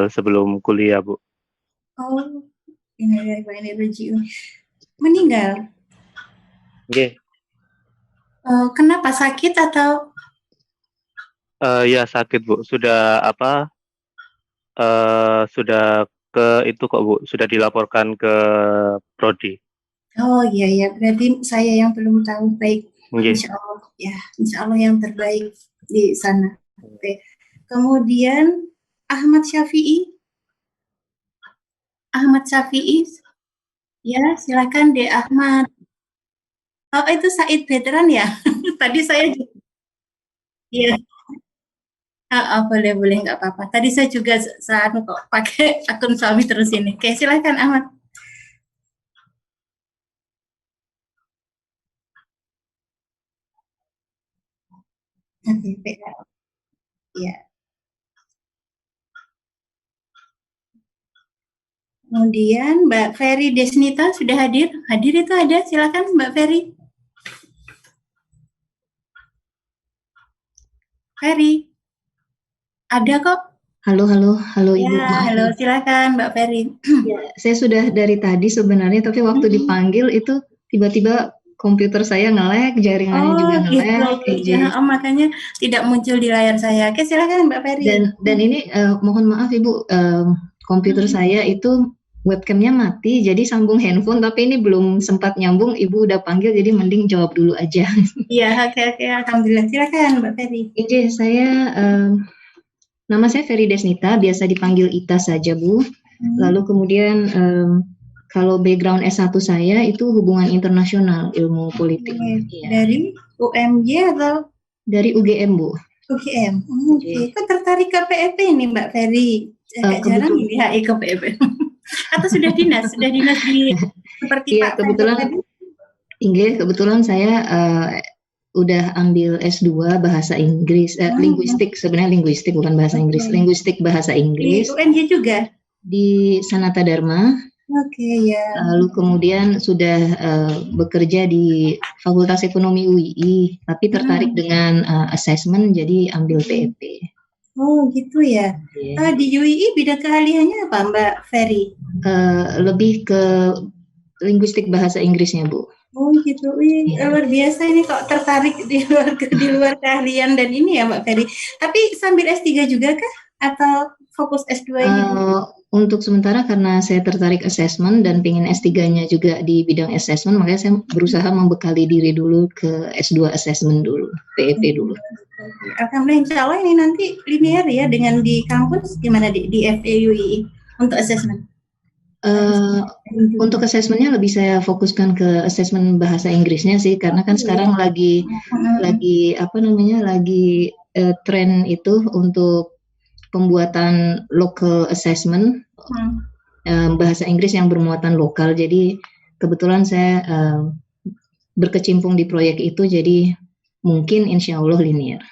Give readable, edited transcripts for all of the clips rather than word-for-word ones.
sebelum kuliah, Bu. Oh, innalillahi wa inna ilaihi raji'un. Meninggal? Nggih. Kenapa, sakit atau? Ya sakit, Bu. Sudah ke itu kok, Bu, sudah dilaporkan ke prodi. Oh, iya ya, berarti saya yang belum tahu. Baik, Nggih. insya Allah ya, insya Allah yang terbaik di sana. Oke. Kemudian Ahmad Syafi'i. Ahmad Syafi'i, ya silakan deh Ahmad. Oh, itu Said Veteran ya? Tadi saya juga, iya. Boleh, boleh, nggak apa-apa. Tadi saya juga saat kok pakai akun suami terus ini. Oke, silakan Ahmad. Oke, ya. Kemudian Mbak Ferry Desnita sudah hadir. Hadir itu ada, silakan Mbak Ferry. Ferry, ada kok. Halo Ya, Ibu, maaf. halo, silakan Mbak Ferry. Ya, saya sudah dari tadi sebenarnya, tapi waktu dipanggil itu tiba-tiba komputer saya nge-lag, jaringannya juga nge-lag, gitu. Ya, makanya tidak muncul di layar saya. Oke, silakan Mbak Ferry. Dan ini mohon maaf Ibu, komputer saya itu webcamnya mati, jadi sambung handphone, tapi ini belum sempat nyambung. Ibu udah panggil, jadi mending jawab dulu aja. Iya, oke, alhamdulillah. Silakan Mbak Ferry. Oke, nama saya Ferry Desnita, biasa dipanggil Ita saja, Bu. Lalu kemudian kalau background S1 saya itu hubungan internasional, ilmu politik. Ya. Dari UMJ atau? Dari UGM, Bu. UGM. Oke. Kok tertarik ke PEP ini Mbak Ferry? Agak jarang ini HI ke PEP. Atau sudah dinas di seperti Pak kebetulan. Kebetulan saya udah ambil S2 bahasa Inggris, linguistik, sebenarnya linguistik bukan bahasa Inggris, linguistik bahasa Inggris. Di UNJ juga? Di Sanata Dharma. Oke, ya. Lalu kemudian sudah bekerja di Fakultas Ekonomi UII, tapi tertarik dengan assessment, jadi ambil PEP. Oh, gitu ya. Di UII bidang keahliannya apa Mbak Ferry? Lebih ke linguistik bahasa Inggrisnya, Bu. Oh gitu, luar biasa ini kok tertarik di luar keahlian dan ini ya Mbak Ferry. Tapi sambil S3 juga kah? Atau fokus S2 ini? Untuk sementara karena saya tertarik assessment dan pengen S3-nya juga di bidang assessment, makanya saya berusaha membekali diri dulu ke S2 assessment dulu, PEP dulu. Alhamdulillah, insya Allah ini nanti linear ya dengan di kampus, gimana di FEUI untuk assessment? Untuk assessmentnya lebih saya fokuskan ke assessment bahasa Inggrisnya sih, karena kan sekarang lagi tren itu untuk pembuatan local assessment, bahasa Inggris yang bermuatan lokal. Jadi kebetulan saya berkecimpung di proyek itu, jadi mungkin insya Allah linear.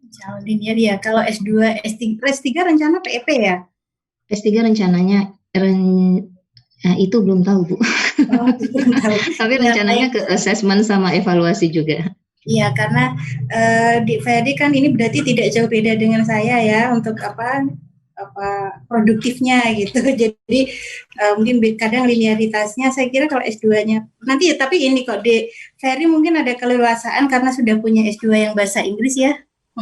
Insya Allah linear ya. Kalau S2, S3 rencana PEP ya? S3 rencananya itu belum tahu, Bu. Belum tahu. Tapi rencananya ke assessment sama evaluasi juga. Iya, karena di Ferry kan ini berarti tidak jauh beda dengan saya ya untuk produktifnya gitu. Jadi mungkin kadang linearitasnya saya kira kalau S2-nya nanti ya, tapi ini kok di Ferry mungkin ada keleluasaan karena sudah punya S2 yang bahasa Inggris ya.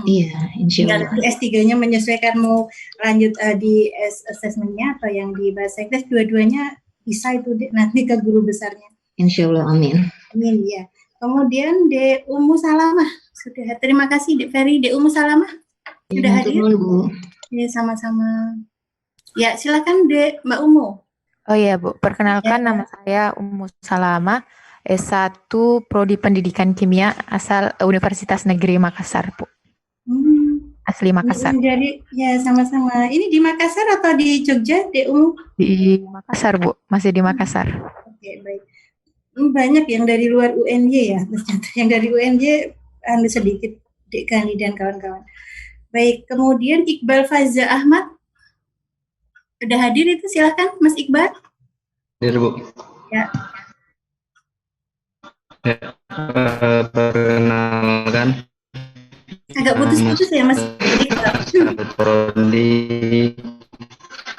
Iya, insya Allah. S3-nya menyesuaikan mau lanjut di assessment-nya atau yang di bahasa Inggris, dua-duanya bisa itu nanti ke guru besarnya. Insya Allah, amin. Amin ya. Kemudian De Umu Salamah sudah. Terima kasih De Ferry. De Umu Salamah sudah hadir. Bu. Ya, sama-sama. Ya, silakan De Mbak Umu. Oh iya Bu, perkenalkan nama saya Umu Salamah, S1 Prodi Pendidikan Kimia asal Universitas Negeri Makassar, Bu. Asli Makassar. Jadi ya sama-sama. Ini di Makassar atau di Jogja, De Umu? Di Makassar, Bu. Masih di Makassar. Oke, baik. Banyak yang dari luar UNJ ya, ternyata yang dari UNJ sedikit, Dek Gani dan kawan-kawan. Baik, kemudian Iqbal Fazza Ahmad sudah hadir itu, silakan Mas Iqbal. Hadir, Bu. Ya. Perkenalkan. Agak putus-putus ya Mas. Prodi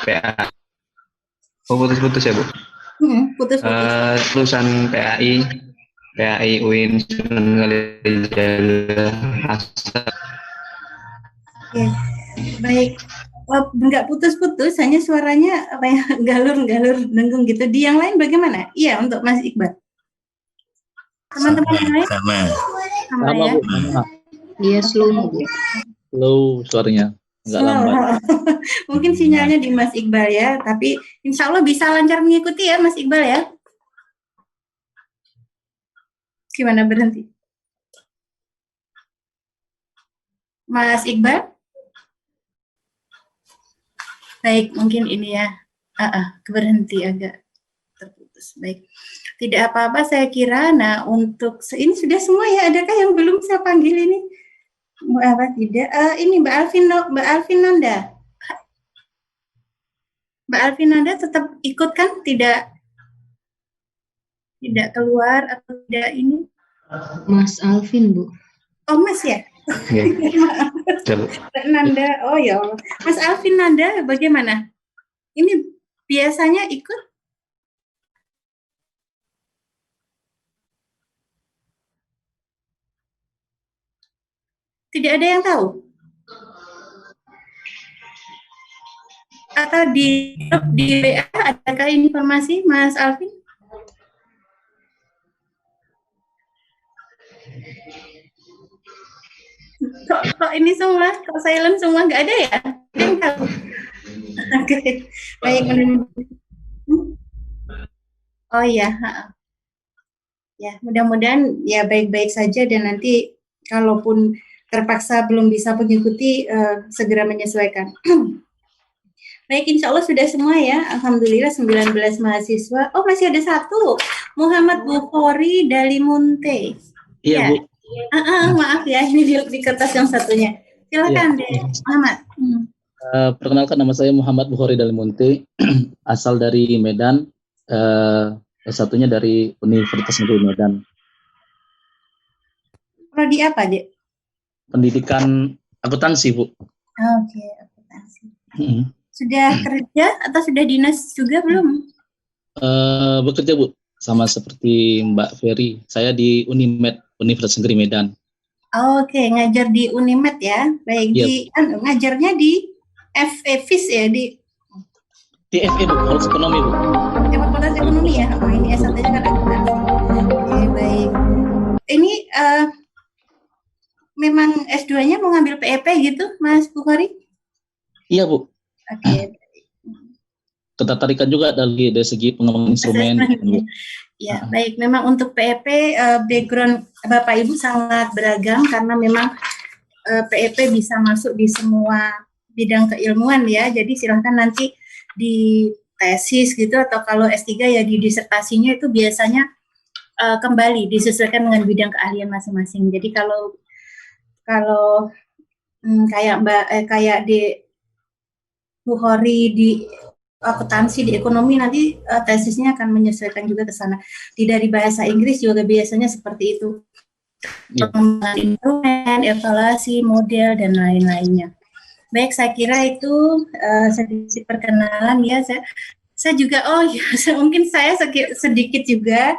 PA. Oh, putus-putus ya, Bu? Putus-putus. Lulusan PAI UIN Sunan Kalijaga asal. Oke, baik. Nggak putus-putus, hanya suaranya apa ya, galur-galur dengung gitu. Di yang lain bagaimana? Iya, untuk Mas Iqbal. Teman-teman yang lain? Sama ya? Bu, sama. Dia slow, Bu. Slow suaranya, nggak lambat. Mungkin sinyalnya di Mas Iqbal ya, tapi insya Allah bisa lancar mengikuti ya Mas Iqbal ya. Gimana, berhenti? Mas Iqbal? Baik, mungkin ini ya, berhenti agak terputus. Baik, tidak apa-apa saya kira. Nah, untuk ini sudah semua ya, adakah yang belum saya panggil ini? Apa tidak? Ini Mbak Alvin Nanda. Mbak Alvin Nanda tetap ikut kan? Tidak keluar atau tidak ini? Mas Alvin, Bu. Oh, Mas ya? Nanda, oh ya Allah. Mas Alvin Nanda bagaimana? Ini biasanya ikut? Tidak ada yang tahu? Atau di WA adakah informasi, Mas Alvin? Kok ini semua, kok silent semua, nggak ada ya? Ada yang tahu? Oke, baik. Oh iya, ya mudah-mudahan ya baik-baik saja, dan nanti kalaupun terpaksa belum bisa mengikuti, segera menyesuaikan. Baik, insya Allah sudah semua ya. Alhamdulillah 19 mahasiswa. Oh, masih ada satu, Muhammad Bukhari Dalimunte. Iya, Bu. Maaf ya, ini di kertas yang satunya. Silakan deh, Muhammad. Perkenalkan, nama saya Muhammad Bukhari Dalimunte, asal dari Medan, S1-nya dari Universitas Negeri Medan. Prodi apa, Dek? Pendidikan akuntansi, Bu. Oke, akuntansi. Sudah kerja atau sudah dinas juga belum? Bekerja, Bu, sama seperti Mbak Ferry. Saya di Unimed, Universitas Negeri Medan. Oke, ngajar di Unimed ya. Baik, Yep. Ngajarnya di FEVIS ya, di TFE, Bu, Fakultas Ekonomi, Bu. Fakultas Ekonomi ya. Oh, ini S1-nya kan akuntansi. Oke, baik. Ini memang S2-nya mau ngambil PEP gitu, Mas Bukhari? Iya, Bu. Oke. Ketertarikan juga dari segi pengembangan instrumen. Ya, baik. Memang untuk PEP, background Bapak Ibu sangat beragam, karena memang PEP bisa masuk di semua bidang keilmuan ya. Jadi silahkan nanti di tesis gitu, atau kalau S3 ya di disertasinya itu biasanya kembali disesuaikan dengan bidang keahlian masing-masing. Jadi kalau kayak di Bukhari di akuntansi, di ekonomi, nanti tesisnya akan menyesuaikan juga ke sana. Dari bahasa Inggris juga biasanya seperti itu. Pengembangan instrumen, evaluasi, model, dan lain-lainnya. Baik, saya kira itu sedikit perkenalan ya. Saya juga, mungkin saya sedikit juga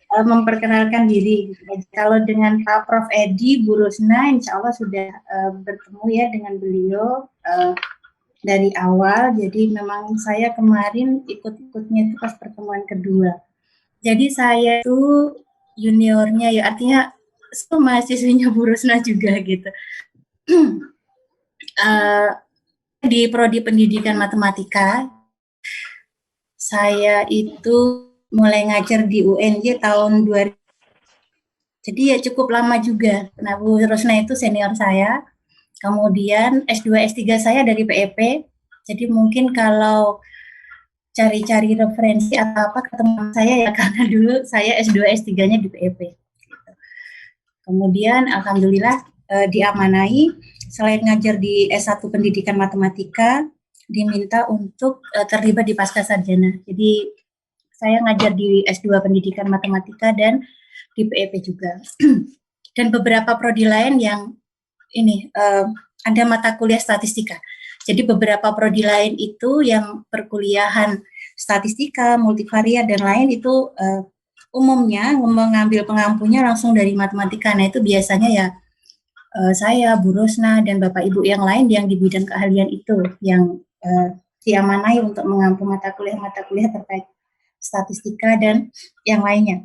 memperkenalkan diri. Kalau dengan Pak Prof. Edi, Bu Rusna, insya Allah sudah bertemu ya dengan beliau dari awal. Jadi memang saya kemarin ikut-ikutnya itu pas pertemuan kedua. Jadi saya itu juniornya ya, artinya mahasiswinya Bu Rusna juga gitu. Di Prodi Pendidikan Matematika, saya itu mulai ngajar di UNJ tahun 2000. Jadi ya cukup lama juga. Nah, Bu Rusna itu senior saya. Kemudian S2, S3 saya dari PEP. Jadi mungkin kalau cari-cari referensi atau apa ke teman saya ya, karena dulu saya S2, S3-nya di PEP. Kemudian alhamdulillah diamanai, selain ngajar di S1 Pendidikan Matematika, diminta untuk terlibat di Pascasarjana. Jadi saya ngajar di S2 Pendidikan Matematika dan di PEP juga. Dan beberapa prodi lain yang ini ada mata kuliah statistika. Jadi beberapa prodi lain itu yang perkuliahan statistika, multivariat dan lain itu umumnya mengambil pengampunya langsung dari matematika. Nah itu biasanya ya saya, Bu Rosna, dan Bapak Ibu yang lain yang di bidang keahlian itu yang diamanai untuk mengampu mata kuliah terkait statistika dan yang lainnya.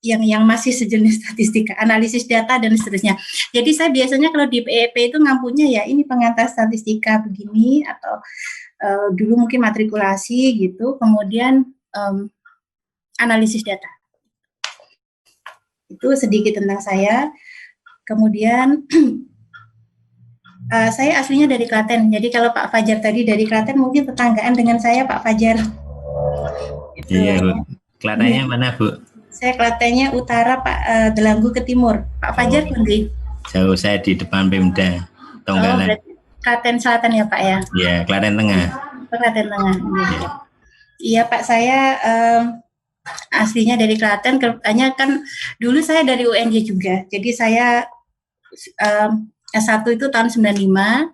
yang masih sejenis statistika, analisis data dan seterusnya. Jadi saya biasanya kalau di PEP itu ngampunya ya ini pengantar statistika begini atau dulu mungkin matrikulasi gitu, kemudian analisis data. Itu sedikit tentang saya. Kemudian saya aslinya dari Klaten. Jadi kalau Pak Fajar tadi dari Klaten mungkin tetanggaan dengan saya Pak Fajar. Gitu. Iya, Bu. Klatennya mana, Bu? Saya Klatennya utara, Pak, Delanggu ke timur. Pak Fajar pundi? Jauh, saya di depan Pemda Tonggalan. Berarti Klaten Selatan ya Pak ya? Iya, Klaten Tengah. Klaten Tengah. Iya Pak, saya aslinya dari Klaten, hanya kan dulu saya dari UNJ juga. Jadi saya S1 itu tahun 95,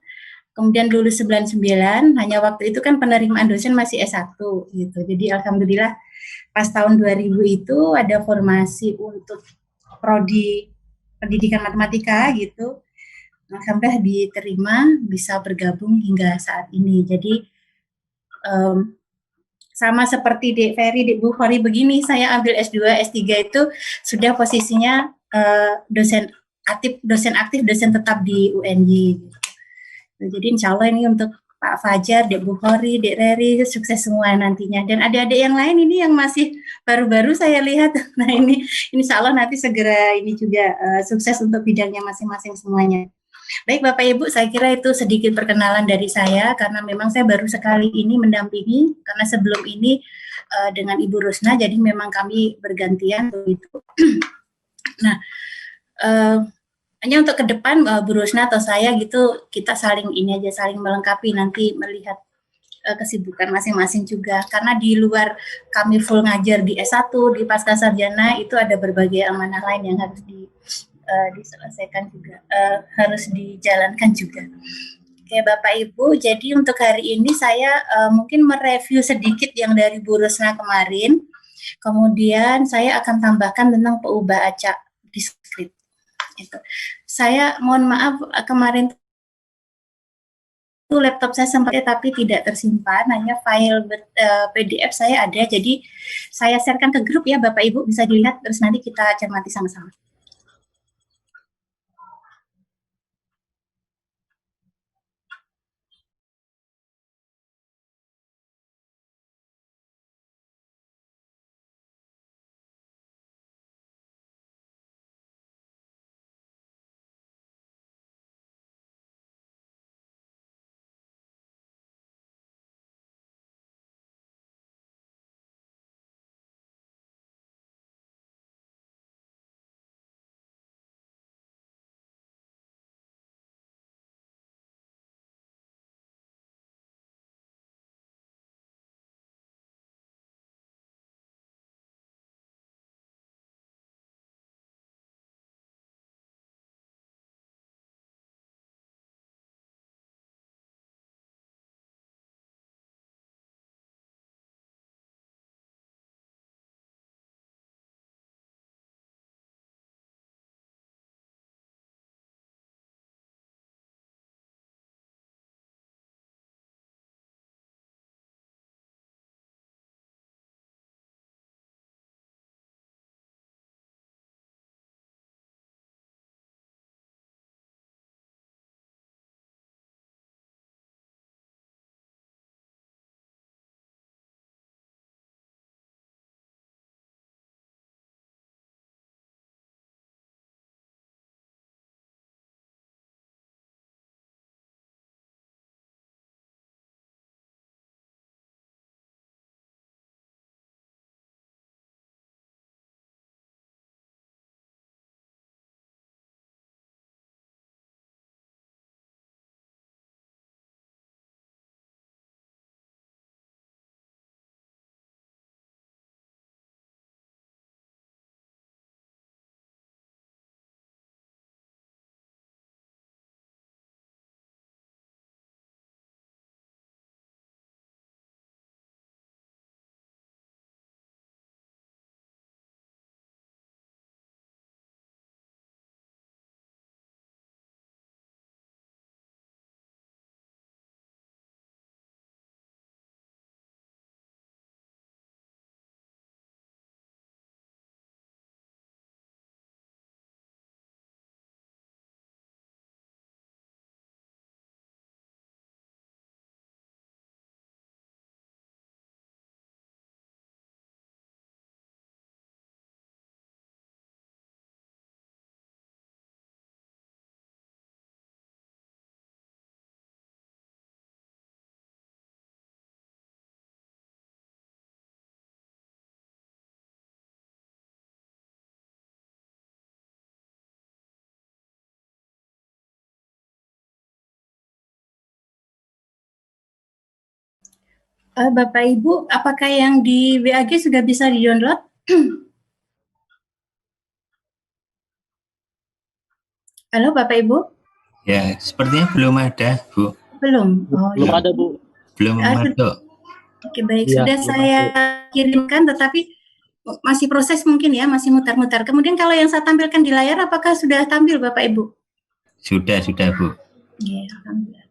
kemudian lulus 99, hanya waktu itu kan penerimaan dosen masih S1 gitu. Jadi alhamdulillah pas tahun 2000 itu ada formasi untuk prodi pendidikan matematika gitu. Alhamdulillah diterima, bisa bergabung hingga saat ini. Jadi sama seperti Dek Ferry, Dek Bu Khori begini, saya ambil S2, S3 itu sudah posisinya dosen aktif, dosen tetap di UNJ. Jadi insya Allah ini untuk Pak Fajar, Dek Bukhori, Dek Reri, sukses semua nantinya. Dan adik-adik yang lain ini yang masih baru-baru saya lihat. Nah ini insya Allah nanti segera ini juga sukses untuk bidangnya masing-masing semuanya. Baik Bapak Ibu, saya kira itu sedikit perkenalan dari saya karena memang saya baru sekali ini mendampingi karena sebelum ini dengan Ibu Rusna, jadi memang kami bergantian begitu. Nah, hanya untuk ke depan Bu Rusna atau saya gitu kita saling ini aja, saling melengkapi nanti melihat kesibukan masing-masing juga karena di luar kami full ngajar di S1 di pasca sarjana itu ada berbagai amanah lain yang harus diselesaikan juga, harus dijalankan juga. Oke Bapak Ibu, jadi untuk hari ini saya mungkin mereview sedikit yang dari Bu Rusna kemarin, kemudian saya akan tambahkan tentang peubah acak diskrit. Itu. Saya mohon maaf kemarin itu laptop saya sempat tapi tidak tersimpan, hanya file PDF saya ada, jadi saya sharekan ke grup ya Bapak Ibu bisa dilihat terus nanti kita cermati sama-sama. Bapak Ibu, apakah yang di WAG sudah bisa di-download? Halo Bapak Ibu? Ya, sepertinya belum ada, Bu. Belum? Oh, Belum iya. ada, Bu. Belum masuk. Oke, baik. Iya, Sudah belum saya kirimkan, tetapi masih proses mungkin ya, masih mutar-mutar. Kemudian kalau yang saya tampilkan di layar, apakah sudah tampil Bapak Ibu? Sudah, Bu. Iya, alhamdulillah.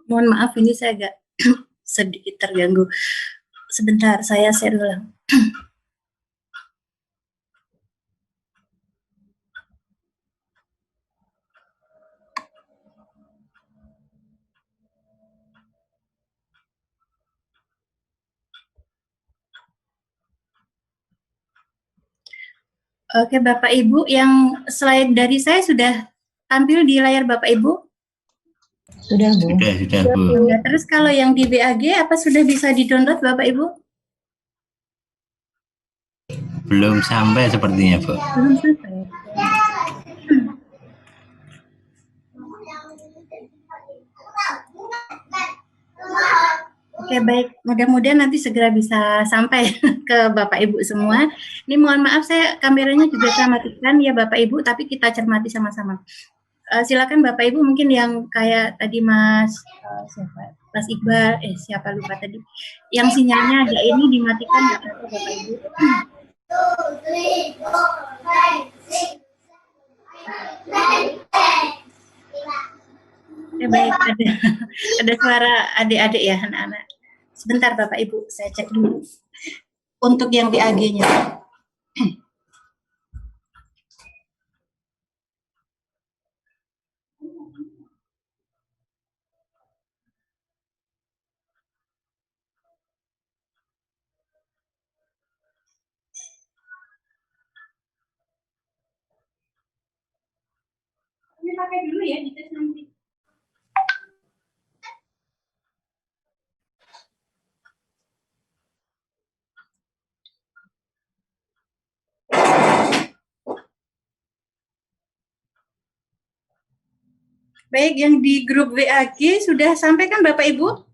Mohon maaf, ini saya agak sedikit terganggu. Sebentar, saya share ulang. Oke, Bapak Ibu, yang slide dari saya sudah tampil di layar Bapak Ibu? Sudah, Bu. Sudah, Bu. Nah, terus kalau yang di BAG, apa sudah bisa di-download Bapak Ibu? Belum sampai sepertinya, Bu. Belum sampai. Oke, baik. Mudah-mudahan nanti segera bisa sampai ke Bapak Ibu semua. Ini mohon maaf, saya kameranya juga saya matikan ya Bapak Ibu, tapi kita cermati sama-sama. Silakan Bapak Ibu, mungkin yang kayak tadi Mas Iqbal, siapa lupa tadi, yang sinyalnya ada ini dimatikan Bapak Ibu. Baik, ada suara adik-adik ya, anak-anak. Sebentar Bapak Ibu, saya cek dulu. Untuk yang BAG-nya. Ini pakai dulu ya, dites nanti. Baik, yang di grup WAG sudah sampai kan Bapak Ibu?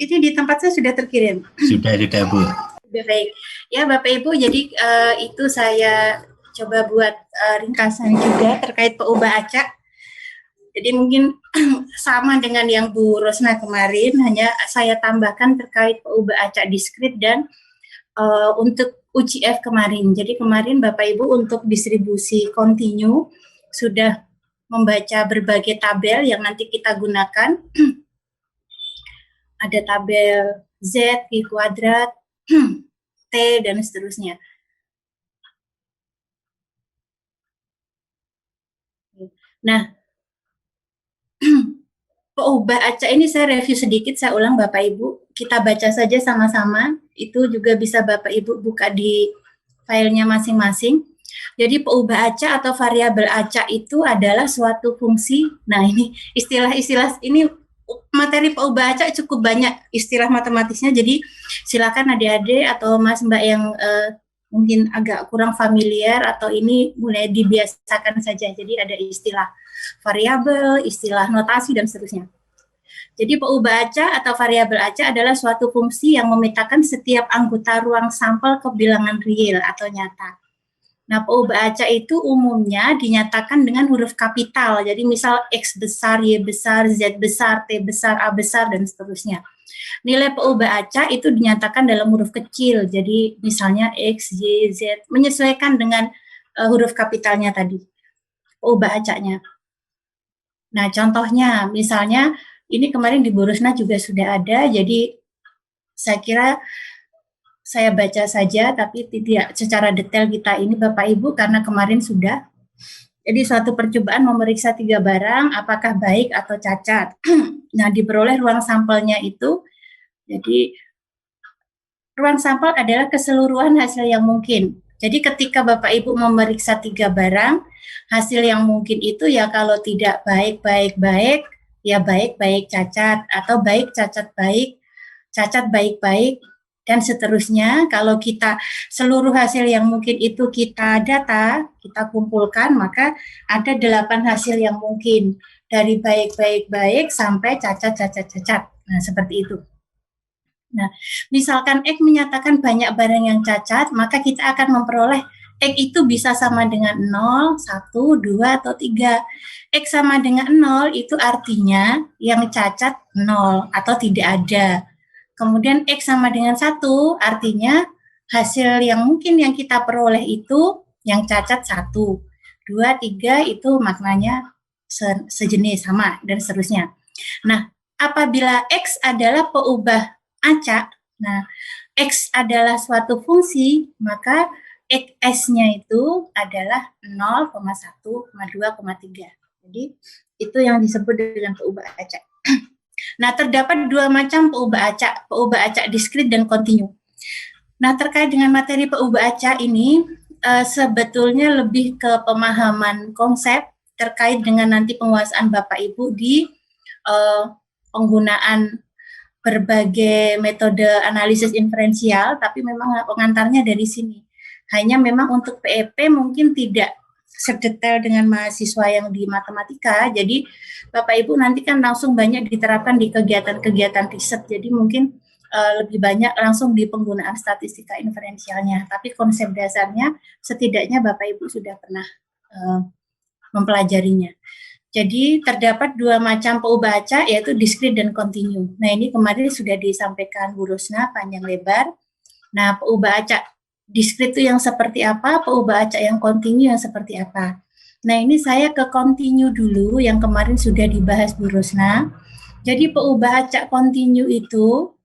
Ini di tempat saya sudah terkirim. Sudah, Bu. Sudah, baik. Ya Bapak Ibu, jadi itu saya coba buat ringkasan juga terkait PUBA Acak. Jadi mungkin sama dengan yang Bu Rosna kemarin, hanya saya tambahkan terkait PUBA Acak diskrit dan untuk UCF kemarin. Jadi kemarin Bapak Ibu untuk distribusi kontinu sudah membaca berbagai tabel yang nanti kita gunakan. Ada tabel Z, I kuadrat, T, dan seterusnya. Nah, PUBA Acak ini saya review sedikit, saya ulang Bapak Ibu. Kita baca saja sama-sama, itu juga bisa Bapak Ibu buka di filenya masing-masing. Jadi PUBA Acak atau variabel acak itu adalah suatu fungsi. Nah, ini istilah-istilah ini materi PUBA Acak cukup banyak istilah matematisnya. Jadi silakan adik-adik atau Mas Mbak yang mungkin agak kurang familiar atau ini mulai dibiasakan saja. Jadi ada istilah variabel, istilah notasi dan seterusnya. Jadi peubah acak atau variabel acak adalah suatu fungsi yang memetakan setiap anggota ruang sampel ke bilangan real atau nyata. Nah, peubah acak itu umumnya dinyatakan dengan huruf kapital. Jadi misal X besar, Y besar, Z besar, T besar, A besar, dan seterusnya. Nilai peubah acak itu dinyatakan dalam huruf kecil. Jadi misalnya X, Y, Z, menyesuaikan dengan huruf kapitalnya tadi, peubah acaknya. Nah, contohnya misalnya ini kemarin di Borosna juga sudah ada, jadi saya kira saya baca saja, tapi tidak secara detail kita ini Bapak Ibu, karena kemarin sudah. Jadi suatu percobaan memeriksa 3 barang, apakah baik atau cacat. Nah, diperoleh ruang sampelnya itu, jadi ruang sampel adalah keseluruhan hasil yang mungkin. Jadi ketika Bapak Ibu memeriksa 3 barang, hasil yang mungkin itu ya kalau tidak baik, baik, baik, ya baik, baik, cacat, atau baik, cacat, baik, baik, dan seterusnya. Kalau kita seluruh hasil yang mungkin itu kita data, kita kumpulkan, maka ada 8 hasil yang mungkin. Dari baik, baik, baik, sampai cacat, cacat, cacat. Nah, seperti itu. Nah, misalkan X menyatakan banyak barang yang cacat, maka kita akan memperoleh X itu bisa sama dengan 0, 1, 2, atau 3. X sama dengan 0 itu artinya yang cacat 0 atau tidak ada. Kemudian X sama dengan 1 artinya hasil yang mungkin yang kita peroleh itu yang cacat 1. 2, 3 itu maknanya sejenis, sama, dan seterusnya. Nah, apabila X adalah peubah acak, nah X adalah suatu fungsi, maka X-nya itu adalah 0, 1, 2, 3. Jadi itu yang disebut dengan peubah acak. Nah, terdapat 2 macam peubah acak diskrit dan kontinu. Nah, terkait dengan materi peubah acak ini, sebetulnya lebih ke pemahaman konsep terkait dengan nanti penguasaan Bapak Ibu di penggunaan berbagai metode analisis inferensial, tapi memang pengantarnya dari sini. Hanya memang untuk PEP mungkin tidak sedetail dengan mahasiswa yang di matematika, jadi Bapak Ibu nanti kan langsung banyak diterapkan di kegiatan-kegiatan riset, jadi mungkin lebih banyak langsung di penggunaan statistika inferensialnya, tapi konsep dasarnya setidaknya Bapak Ibu sudah pernah mempelajarinya. Jadi terdapat 2 macam peubah acak, yaitu diskrit dan kontinu. Nah, ini kemarin sudah disampaikan Bu Rosna panjang lebar. Nah, peubah acak diskrit itu yang seperti apa, peubah acak yang kontinu yang seperti apa. Nah, ini saya ke kontinu dulu yang kemarin sudah dibahas Bu Rosna. Jadi peubah acak kontinu itu,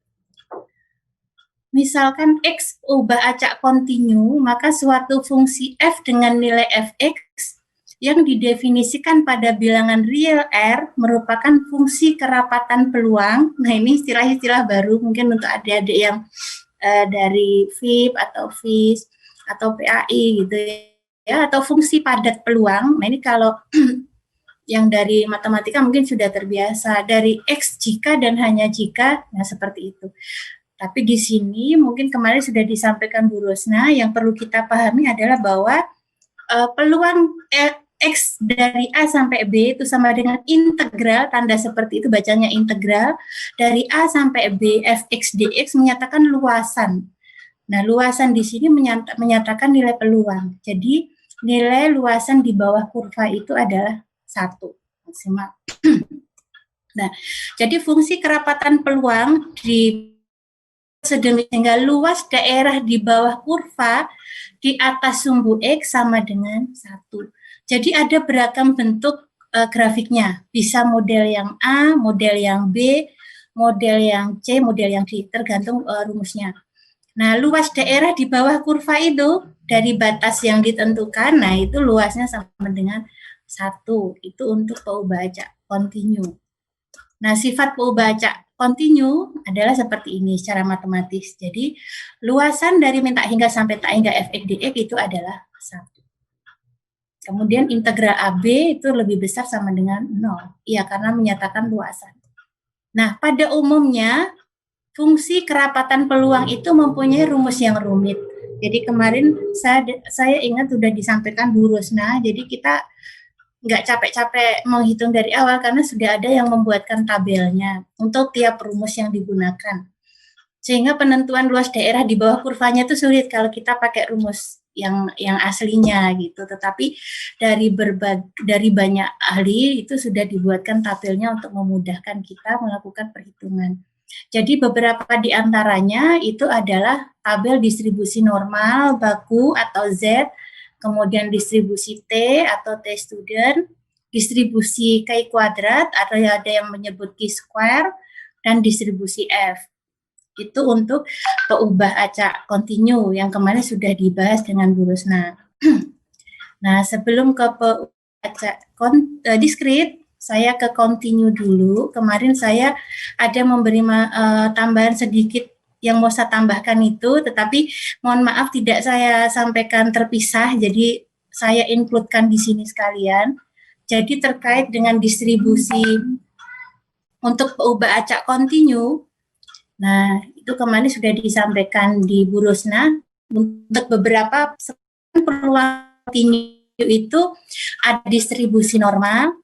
misalkan X peubah acak kontinu, maka suatu fungsi F dengan nilai Fx yang didefinisikan pada bilangan real R merupakan fungsi kerapatan peluang. Nah, ini istilah-istilah baru mungkin untuk adik-adik yang dari FIP atau FIS atau PAI gitu ya, atau fungsi padat peluang. Nah, ini kalau yang dari matematika mungkin sudah terbiasa, dari X jika dan hanya jika, nah seperti itu. Tapi di sini mungkin kemarin sudah disampaikan Bu Rosna, yang perlu kita pahami adalah bahwa peluang X dari A sampai B itu sama dengan integral, tanda seperti itu bacanya integral, dari A sampai B Fx dx menyatakan luasan. Nah, luasan di sini menyatakan nilai peluang. Jadi, nilai luasan di bawah kurva itu adalah 1 maksimal. Nah, jadi fungsi kerapatan peluang sehingga luas daerah di bawah kurva di atas sumbu X sama dengan 1. Jadi ada beragam bentuk grafiknya, bisa model yang A, model yang B, model yang C, model yang D, tergantung rumusnya. Nah, luas daerah di bawah kurva itu dari batas yang ditentukan, nah itu luasnya sama dengan 1, itu untuk peubah acak kontinu. Nah, sifat peubah acak kontinu adalah seperti ini secara matematis. Jadi, luasan dari min tak hingga sampai tak hingga Fx dx itu adalah 1. Kemudian integral AB itu lebih besar sama dengan 0. Iya, karena menyatakan luasan. Nah, pada umumnya, fungsi kerapatan peluang itu mempunyai rumus yang rumit. Jadi kemarin saya ingat sudah disampaikan Bu Rosna, jadi kita nggak capek-capek menghitung dari awal karena sudah ada yang membuatkan tabelnya untuk tiap rumus yang digunakan. Sehingga penentuan luas daerah di bawah kurvanya itu sulit kalau kita pakai rumus yang aslinya gitu. Tetapi dari banyak ahli itu sudah dibuatkan tabelnya untuk memudahkan kita melakukan perhitungan. Jadi beberapa di antaranya itu adalah tabel distribusi normal, baku atau Z, kemudian distribusi T atau T student, distribusi Chi kuadrat atau ada yang menyebut Chi square, dan distribusi F. Itu untuk peubah acak kontinu yang kemarin sudah dibahas dengan Bu Rusna. Nah, sebelum ke peubah acak diskrit, saya ke kontinu dulu. Kemarin saya ada memberi tambahan sedikit yang mau saya tambahkan itu, tetapi mohon maaf tidak saya sampaikan terpisah, jadi saya include-kan di sini sekalian. Jadi terkait dengan distribusi untuk peubah acak kontinu, nah itu kemarin sudah disampaikan di Bu Rusna, untuk beberapa peluang kontinu itu ada distribusi normal,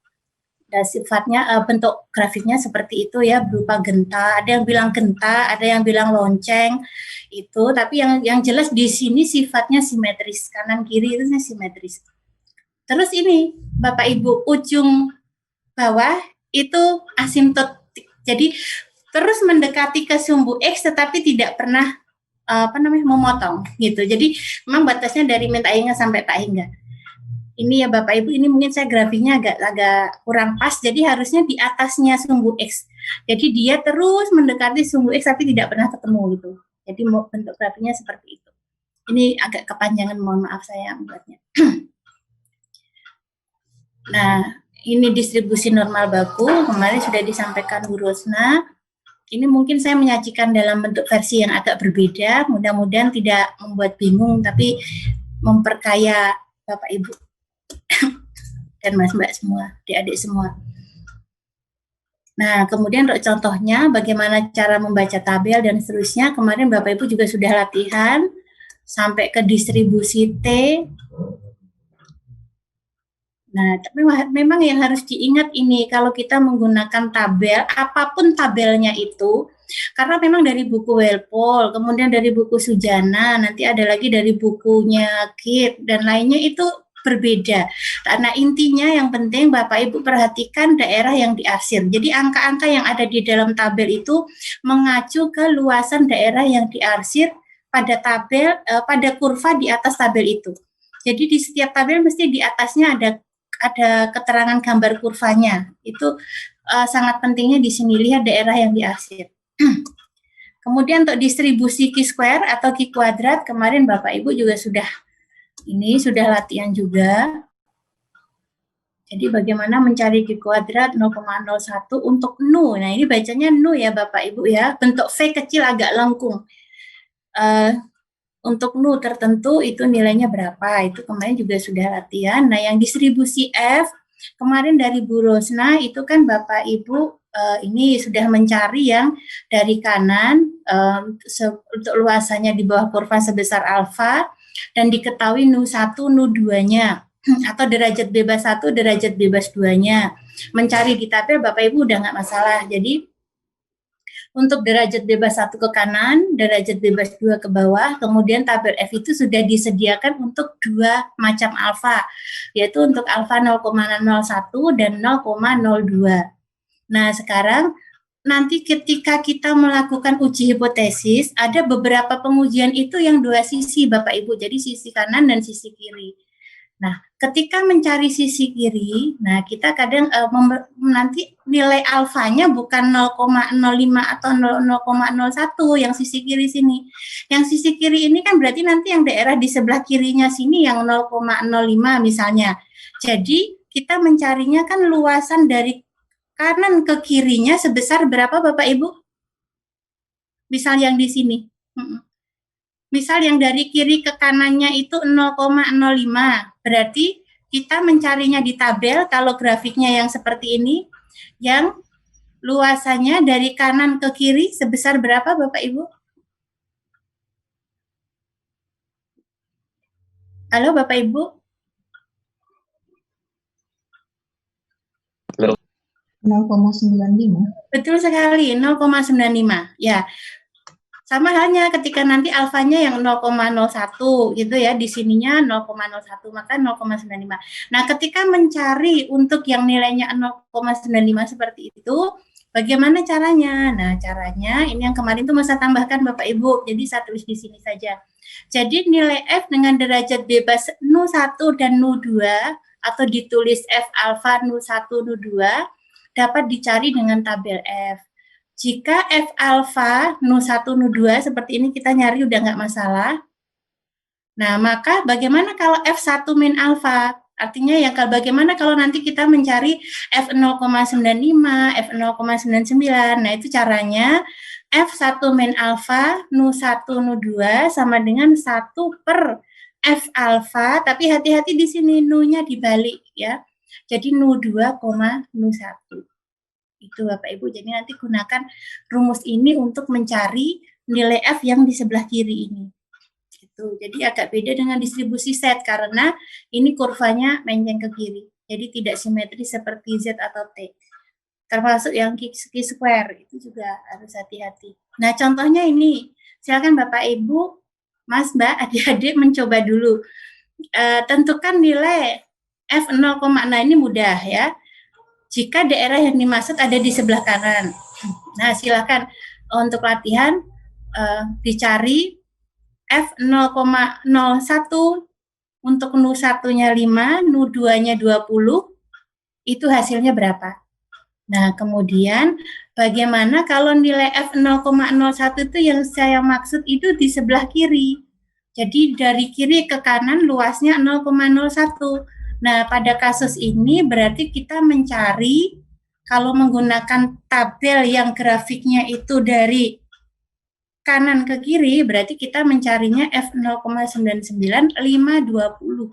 dan sifatnya bentuk grafiknya seperti itu ya, berupa genta. Ada yang bilang genta, ada yang bilang lonceng itu. Tapi yang jelas di sini sifatnya simetris, kanan kiri itu simetris. Terus ini Bapak Ibu, ujung bawah itu asimptotik. Jadi terus mendekati ke sumbu X tetapi tidak pernah memotong gitu. Jadi memang batasnya dari min tak hingga sampai tak hingga. Ini ya Bapak Ibu, ini mungkin saya grafiknya agak kurang pas, jadi harusnya di atasnya sumbu X. Jadi dia terus mendekati sumbu X tapi tidak pernah ketemu gitu. Jadi bentuk grafiknya seperti itu. Ini agak kepanjangan, mohon maaf saya membuatnya. Nah, ini distribusi normal baku, kemarin sudah disampaikan Bu Rusna. Ini mungkin saya menyajikan dalam bentuk versi yang agak berbeda, mudah-mudahan tidak membuat bingung, tapi memperkaya Bapak Ibu dan Mas Mbak semua, adik-adik semua. Nah, kemudian untuk contohnya bagaimana cara membaca tabel dan seterusnya, kemarin Bapak Ibu juga sudah latihan sampai ke distribusi T. Nah, tapi memang yang harus diingat ini, kalau kita menggunakan tabel, apapun tabelnya itu, karena memang dari buku Welpol, kemudian dari buku Sujana, nanti ada lagi dari bukunya Kit, dan lainnya itu berbeda. Nah, intinya yang penting Bapak Ibu perhatikan daerah yang diarsir. Jadi angka-angka yang ada di dalam tabel itu mengacu ke luasan daerah yang diarsir pada tabel, pada kurva di atas tabel itu. Jadi di setiap tabel mesti di atasnya ada keterangan gambar kurvanya. Itu sangat pentingnya di sini, lihat daerah yang diarsir. Kemudian untuk distribusi Chi square atau Chi kuadrat, kemarin Bapak Ibu juga sudah latihan juga. Jadi bagaimana mencari Chi kuadrat 0,01 untuk nu. Nah, ini bacanya nu ya Bapak Ibu ya. Bentuk V kecil agak lengkung. Untuk nu tertentu itu nilainya berapa, itu kemarin juga sudah latihan. Nah, yang distribusi F kemarin dari Bu Rosna itu kan Bapak Ibu ini sudah mencari yang dari kanan untuk luasannya di bawah kurva sebesar alfa dan diketahui nu 1, nu 2-nya atau derajat bebas 1, derajat bebas 2-nya. Mencari di tabel Bapak Ibu udah nggak masalah. Jadi untuk derajat bebas 1 ke kanan, derajat bebas 2 ke bawah, kemudian tabel F itu sudah disediakan untuk 2 macam alfa, yaitu untuk alfa 0,01 dan 0,02. Nah, sekarang nanti ketika kita melakukan uji hipotesis, ada beberapa pengujian itu yang 2 sisi Bapak Ibu, jadi sisi kanan dan sisi kiri. Nah, ketika mencari sisi kiri, nah kita kadang nanti nilai alfanya bukan 0,05 atau 0,01 yang sisi kiri sini. Yang sisi kiri ini kan berarti nanti yang daerah di sebelah kirinya sini yang 0,05 misalnya. Jadi kita mencarinya kan luasan dari kanan ke kirinya sebesar berapa Bapak Ibu? Misal yang di sini. Misal yang dari kiri ke kanannya itu 0,05, berarti kita mencarinya di tabel, kalau grafiknya yang seperti ini, yang luasannya dari kanan ke kiri sebesar berapa Bapak Ibu? Halo Bapak Ibu? 0,95. Betul sekali, 0,95. Ya, sama halnya ketika nanti alfanya yang 0,01 gitu ya, di sininya 0,01, maka 0,95. Nah, ketika mencari untuk yang nilainya 0,95 seperti itu, bagaimana caranya? Nah, caranya ini yang kemarin tuh masa tambahkan Bapak Ibu, jadi saya tulis di sini saja. Jadi nilai F dengan derajat bebas Nu1 dan Nu2 atau ditulis F alfa Nu1 Nu2 dapat dicari dengan tabel F. Jika F alfa Nu1 Nu2 seperti ini kita nyari udah nggak masalah. Nah, maka bagaimana kalau F1 min alfa? Artinya yang bagaimana kalau nanti kita mencari F0,95, F0,99. Nah, itu caranya F1 min alfa Nu1 Nu2 sama dengan 1 per F alfa, tapi hati-hati di sini Nu-nya dibalik ya. Jadi Nu2, Nu1. Itu Bapak Ibu, jadi nanti gunakan rumus ini untuk mencari nilai F yang di sebelah kiri ini. Gitu. Jadi agak beda dengan distribusi set karena ini kurvanya menyeng ke kiri. Jadi tidak simetris seperti Z atau T. Termasuk yang chi-square itu juga harus hati-hati. Nah, contohnya ini. Silakan Bapak Ibu, Mas, Mbak, adik-adik mencoba dulu. Tentukan nilai F0, nah ini mudah ya. Jika daerah yang dimaksud ada di sebelah kanan. Nah, silakan untuk latihan dicari F0,01 untuk Nu1-nya 5, Nu2-nya 20, itu hasilnya berapa? Nah, kemudian bagaimana kalau nilai F0,01 itu yang saya maksud itu di sebelah kiri. Jadi dari kiri ke kanan luasnya 0,01. Nah, pada kasus ini berarti kita mencari kalau menggunakan tabel yang grafiknya itu dari kanan ke kiri, berarti kita mencarinya F0,99, 520.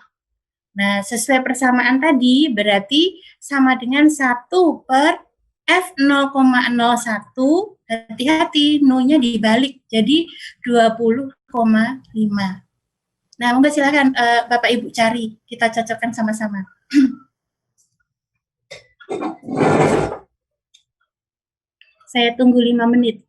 Nah, sesuai persamaan tadi, berarti sama dengan 1 per F0,01, hati-hati, Nu-nya dibalik, jadi 20,5. Nah, monggo silakan Bapak Ibu cari, kita cocokkan sama-sama. Saya tunggu 5 menit.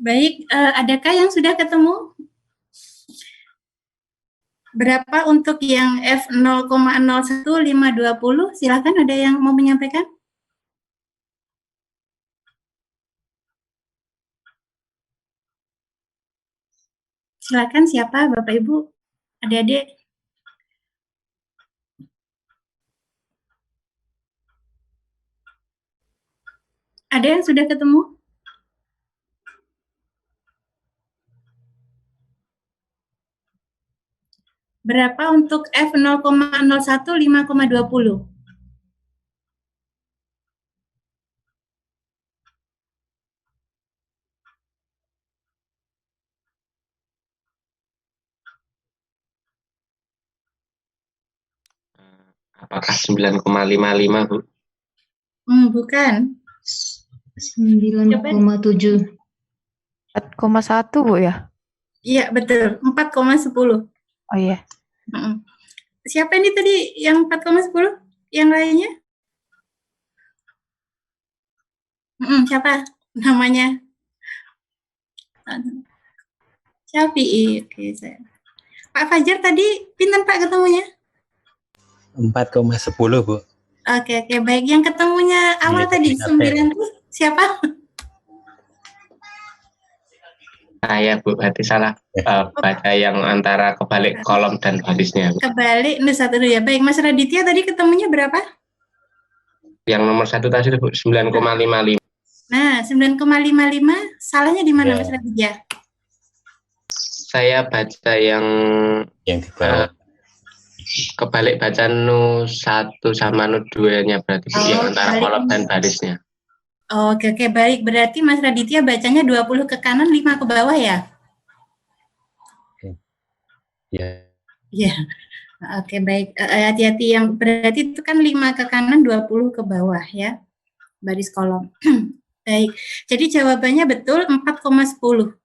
Baik, adakah yang sudah ketemu? Berapa untuk yang F0,01520? Silakan, ada yang mau menyampaikan? Silakan, siapa, Bapak Ibu, adik-adik? Ada yang sudah ketemu? Berapa untuk F0,01 5,20? Apakah 9,55, Bu? Bukan. 9,7. 4,1 Bu ya? Iya, betul. 4,10. Oh iya. Siapa ini tadi yang 4,10? Yang lainnya? Siapa namanya? Syafi'i. Oke, saya. Pak Fajar tadi pinten Pak ketemunya? 4,10, Bu. Oke, baik. Yang ketemunya awal tadi 9 siapa? Saya, Bu, berarti salah baca yang antara kebalik kolom dan barisnya. Kebalik, satu dulu ya. Baik, Mas Raditya tadi ketemunya berapa? Yang nomor 1 tadi, Bu, 9,55. Nah, 9,55, salahnya di mana, Mas Raditya? Saya baca yang di bawah. kebalik baca Nu 1 sama Nu 2-nya berarti, Bu, yang antara kolom dan barisnya. Oke, baik. Berarti Mas Raditya bacanya 20 ke kanan, 5 ke bawah ya? Iya. Iya. Oke, baik. Hati-hati, yang berarti itu kan 5 ke kanan, 20 ke bawah ya. Baris kolom. Baik. Jadi jawabannya betul 4,10.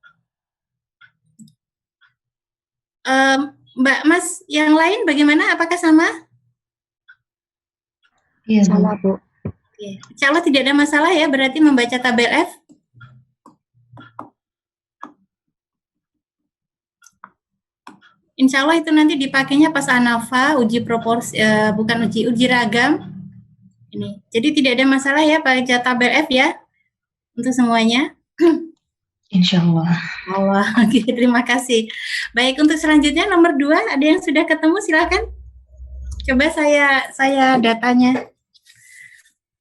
Mbak Mas, yang lain bagaimana? Apakah sama? Iya, Sama Bu. Oke. Insya Allah tidak ada masalah ya, berarti membaca tabel F. Insya Allah itu nanti dipakainya pas ANAFA, uji proporsi, bukan uji ragam. Ini. Jadi tidak ada masalah ya baca tabel F ya, untuk semuanya. Insya Allah. Oke, terima kasih. Baik, untuk selanjutnya nomor 2, ada yang sudah ketemu, silakan. Coba saya datanya.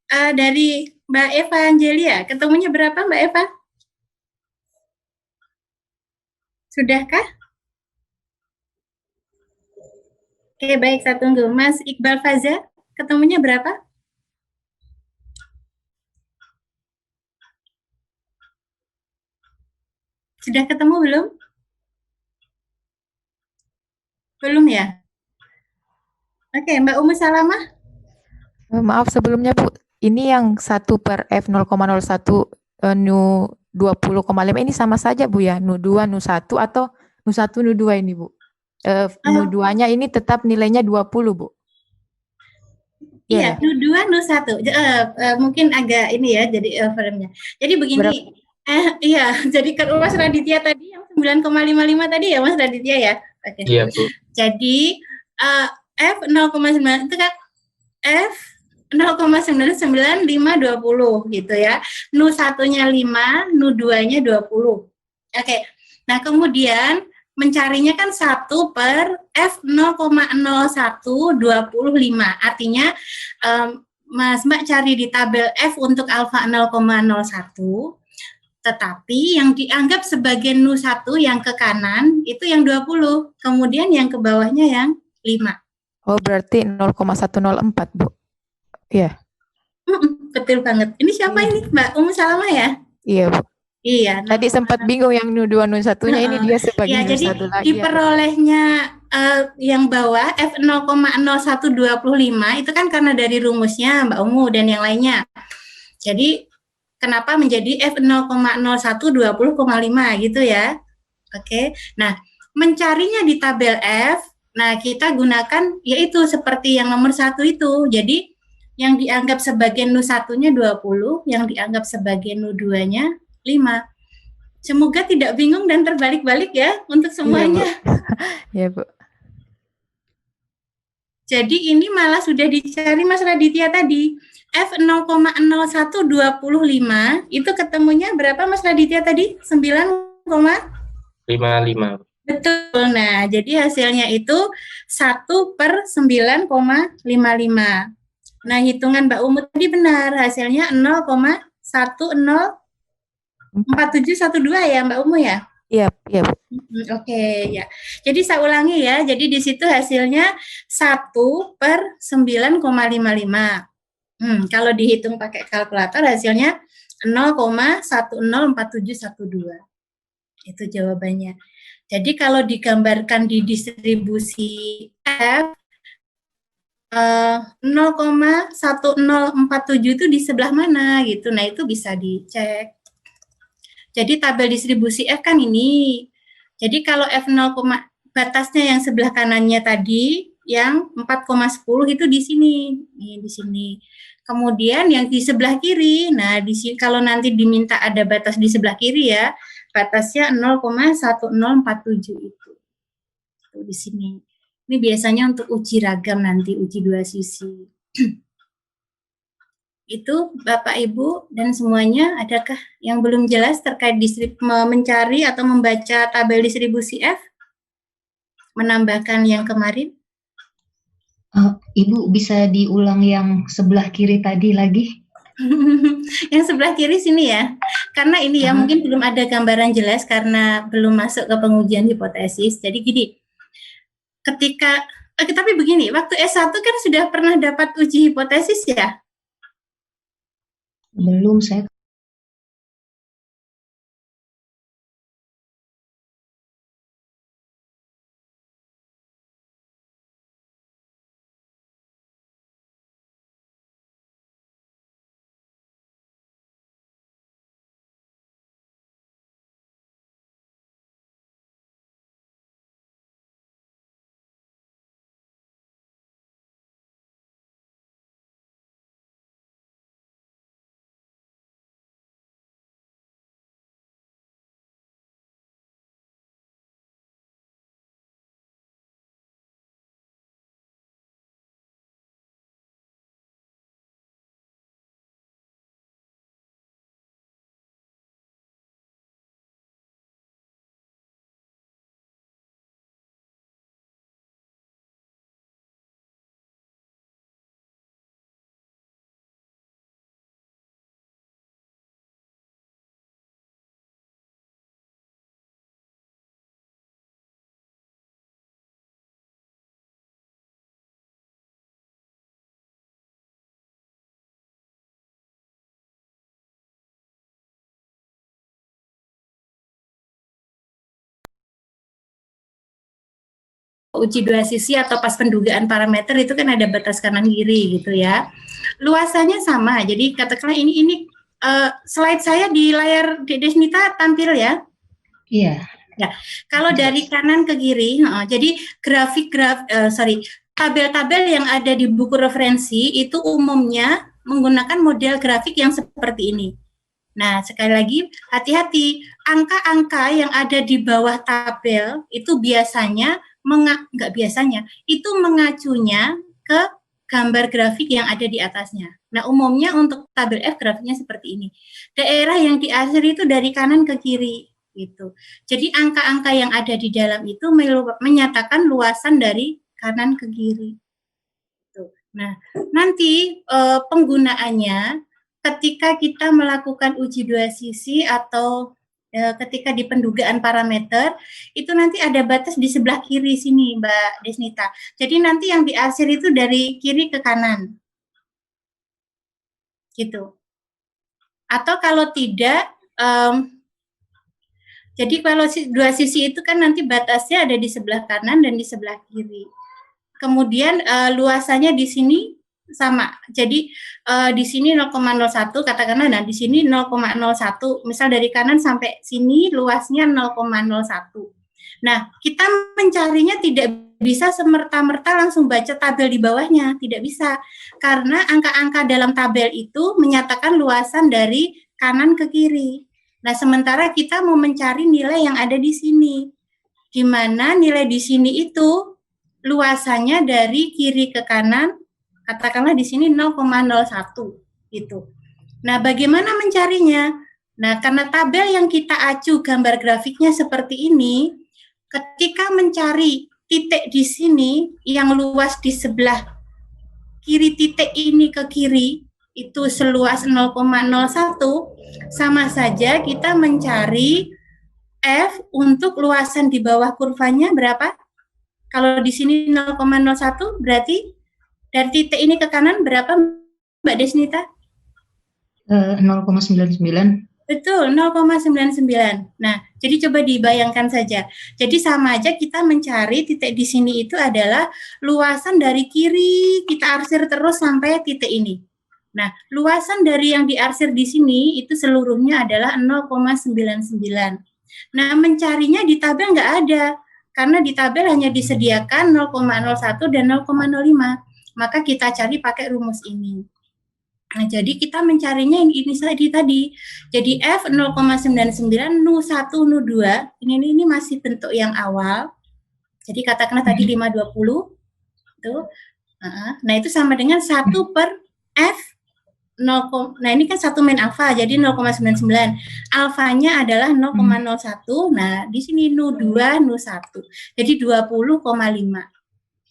Dari Mbak Eva Angelia, ketemunya berapa Mbak Eva? Sudahkah? Oke, baik, saya tunggu. Mas Iqbal Faza, ketemunya berapa? Sudah ketemu belum? Belum ya? Oke, Mbak Umu Salamah. Maaf sebelumnya Bu, ini yang 1 per F0,01 Nu 20,5 ini sama saja Bu ya? Nu 2, Nu 1 atau Nu 1, Nu 2 ini Bu? Nu 2-nya ini tetap nilainya 20 Bu? Iya, Nu 2, Nu 1. Mungkin agak ini ya, jadi frame-nya. Jadi begini, iya, jadi kan Mas Raditya tadi yang 9,55 tadi ya Mas Raditya ya? Oke. Iya, Bu. Jadi F 0,9 itu kan F 0,99520 gitu ya. Nu 1-nya 5, Nu 2-nya 20. Oke. Nah, kemudian mencarinya kan 1 per F 0,0125. Artinya Mas Mbak cari di tabel F untuk alfa 0,01. Tetapi yang dianggap sebagai Nu 1 yang ke kanan itu yang 20. Kemudian yang ke bawahnya yang 5. Oh, berarti 0,104 Bu. Iya. Betul banget. Ini siapa ini? Mbak Umu Salamah ya? Iya Bu. Iya. Tadi sempat bingung yang Nu 2, Nu 1-nya ini dia sebagai ya, Nu jadi 1 lagi. Diperolehnya yang bawah F 0,0125 itu kan karena dari rumusnya Mbak Umu dan yang lainnya. Jadi kenapa menjadi F 0,0120,5 gitu ya? Oke. Nah, mencarinya di tabel F, nah kita gunakan yaitu seperti yang nomor 1 itu. Jadi yang dianggap sebagai Nu1-nya 20, yang dianggap sebagai Nu2-nya 5. Semoga tidak bingung dan terbalik-balik ya untuk semuanya. Ya, Bu. Jadi ini malah sudah dicari Mas Raditya tadi. F 0,0125 itu ketemunya berapa Mas Raditya tadi? 55. Betul. Nah, jadi hasilnya itu 1/9,55. Nah, hitungan Mbak Umu tadi benar. Hasilnya 0,104712 ya Mbak Umu ya? Iya, iya, Bu. Oke, ya. Jadi saya ulangi ya. Jadi di situ hasilnya 1/9,55. Kalau dihitung pakai kalkulator hasilnya 0,104712. Itu jawabannya. Jadi kalau digambarkan di distribusi F 0,1047 itu di sebelah mana gitu. Nah, itu bisa dicek. Jadi tabel distribusi F kan ini. Jadi kalau F 0, batasnya yang sebelah kanannya tadi yang 4,10 itu di sini. Nih, di sini. Kemudian yang di sebelah kiri, nah di sini kalau nanti diminta ada batas di sebelah kiri ya, batasnya 0,1047 itu. Tuh di sini. Ini biasanya untuk uji ragam nanti, uji 2 sisi. Itu Bapak Ibu dan semuanya, adakah yang belum jelas terkait mencari atau membaca tabel distribusi F? Menambahkan yang kemarin? Ibu bisa diulang yang sebelah kiri tadi lagi? Yang sebelah kiri sini ya. Karena ini ya mungkin belum ada gambaran jelas karena belum masuk ke pengujian hipotesis. Jadi gini, tapi begini, waktu S1 kan sudah pernah dapat uji hipotesis ya? Belum, saya. Uji 2 sisi atau pas pendugaan parameter itu kan ada batas kanan kiri gitu ya. Luasannya sama. Jadi katakanlah ini slide saya di layar Desnita tampil ya. Iya. Ya. Kalau dari kanan ke kiri, jadi tabel-tabel yang ada di buku referensi itu umumnya menggunakan model grafik yang seperti ini. Nah, sekali lagi hati-hati, angka-angka yang ada di bawah tabel itu biasanya itu mengacunya ke gambar grafik yang ada di atasnya. Nah, umumnya untuk tabel F grafiknya seperti ini. Daerah yang diakhiri itu dari kanan ke kiri gitu. Jadi angka-angka yang ada di dalam itu menyatakan luasan dari kanan ke kiri. Nah, nanti penggunaannya ketika kita melakukan uji 2 sisi atau ketika di pendugaan parameter, itu nanti ada batas di sebelah kiri sini, Mbak Desnita. Jadi nanti yang diarsir itu dari kiri ke kanan. Gitu. Atau kalau tidak, jadi kalau 2 sisi itu kan nanti batasnya ada di sebelah kanan dan di sebelah kiri. Kemudian luasannya di sini sama. Jadi di sini 0,01 katakanlah, nah di sini 0,01. Misal dari kanan sampai sini luasnya 0,01. Nah, kita mencarinya tidak bisa semerta-merta langsung baca tabel di bawahnya, tidak bisa. Karena angka-angka dalam tabel itu menyatakan luasan dari kanan ke kiri. Nah, sementara kita mau mencari nilai yang ada di sini. Di mana nilai di sini itu luasannya dari kiri ke kanan, katakanlah di sini 0,01 gitu. Nah, bagaimana mencarinya? Nah, karena tabel yang kita acu gambar grafiknya seperti ini, ketika mencari titik di sini yang luas di sebelah kiri titik ini ke kiri itu seluas 0,01, sama saja kita mencari F untuk luasan di bawah kurvanya berapa? Kalau di sini 0,01 berarti dari titik ini ke kanan berapa, Mbak Desnita? 0,99. Betul, 0,99. Nah, jadi coba dibayangkan saja. Jadi sama aja kita mencari titik di sini itu adalah luasan dari kiri, kita arsir terus sampai titik ini. Nah, luasan dari yang diarsir di sini itu seluruhnya adalah 0,99. Nah, mencarinya di tabel nggak ada, karena di tabel hanya disediakan 0,01 dan 0,05. Maka kita cari pakai rumus ini. Nah, jadi kita mencarinya ini tadi. Jadi F 0,99, Nu1, Nu2, ini masih bentuk yang awal. Jadi katakanlah tadi 520. Tuh. Nah, itu sama dengan 1 per F 0, nah ini kan 1 min alfa, jadi 0,99. Alfanya adalah 0,01. Nah, di sini Nu2, Nu1. Jadi 20,5.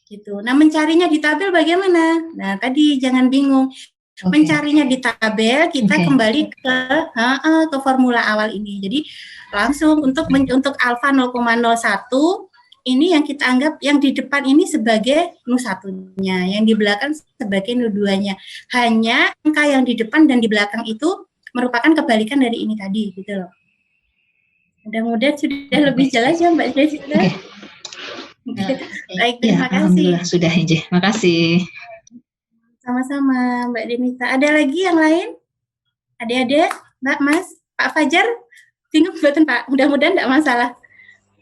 Gitu. Nah, mencarinya di tabel bagaimana? Nah, tadi jangan bingung. Mencarinya di tabel, kita kembali ke formula awal ini. Jadi langsung untuk alfa 0,01 ini yang kita anggap yang di depan ini sebagai Nu1-nya, yang di belakang sebagai Nu2-nya. Hanya angka yang di depan dan di belakang itu merupakan kebalikan dari ini tadi, gitu loh. Mudah-mudahan sudah lebih jelas ya Mbak Desnita. Baik, terima kasih. Alhamdulillah sudah aja. Makasih. Sama-sama Mbak Denita. Ada lagi yang lain? Adik-adik, Mbak, Mas, Pak Fajar? Bingung buatan Pak? Mudah-mudahan tidak masalah.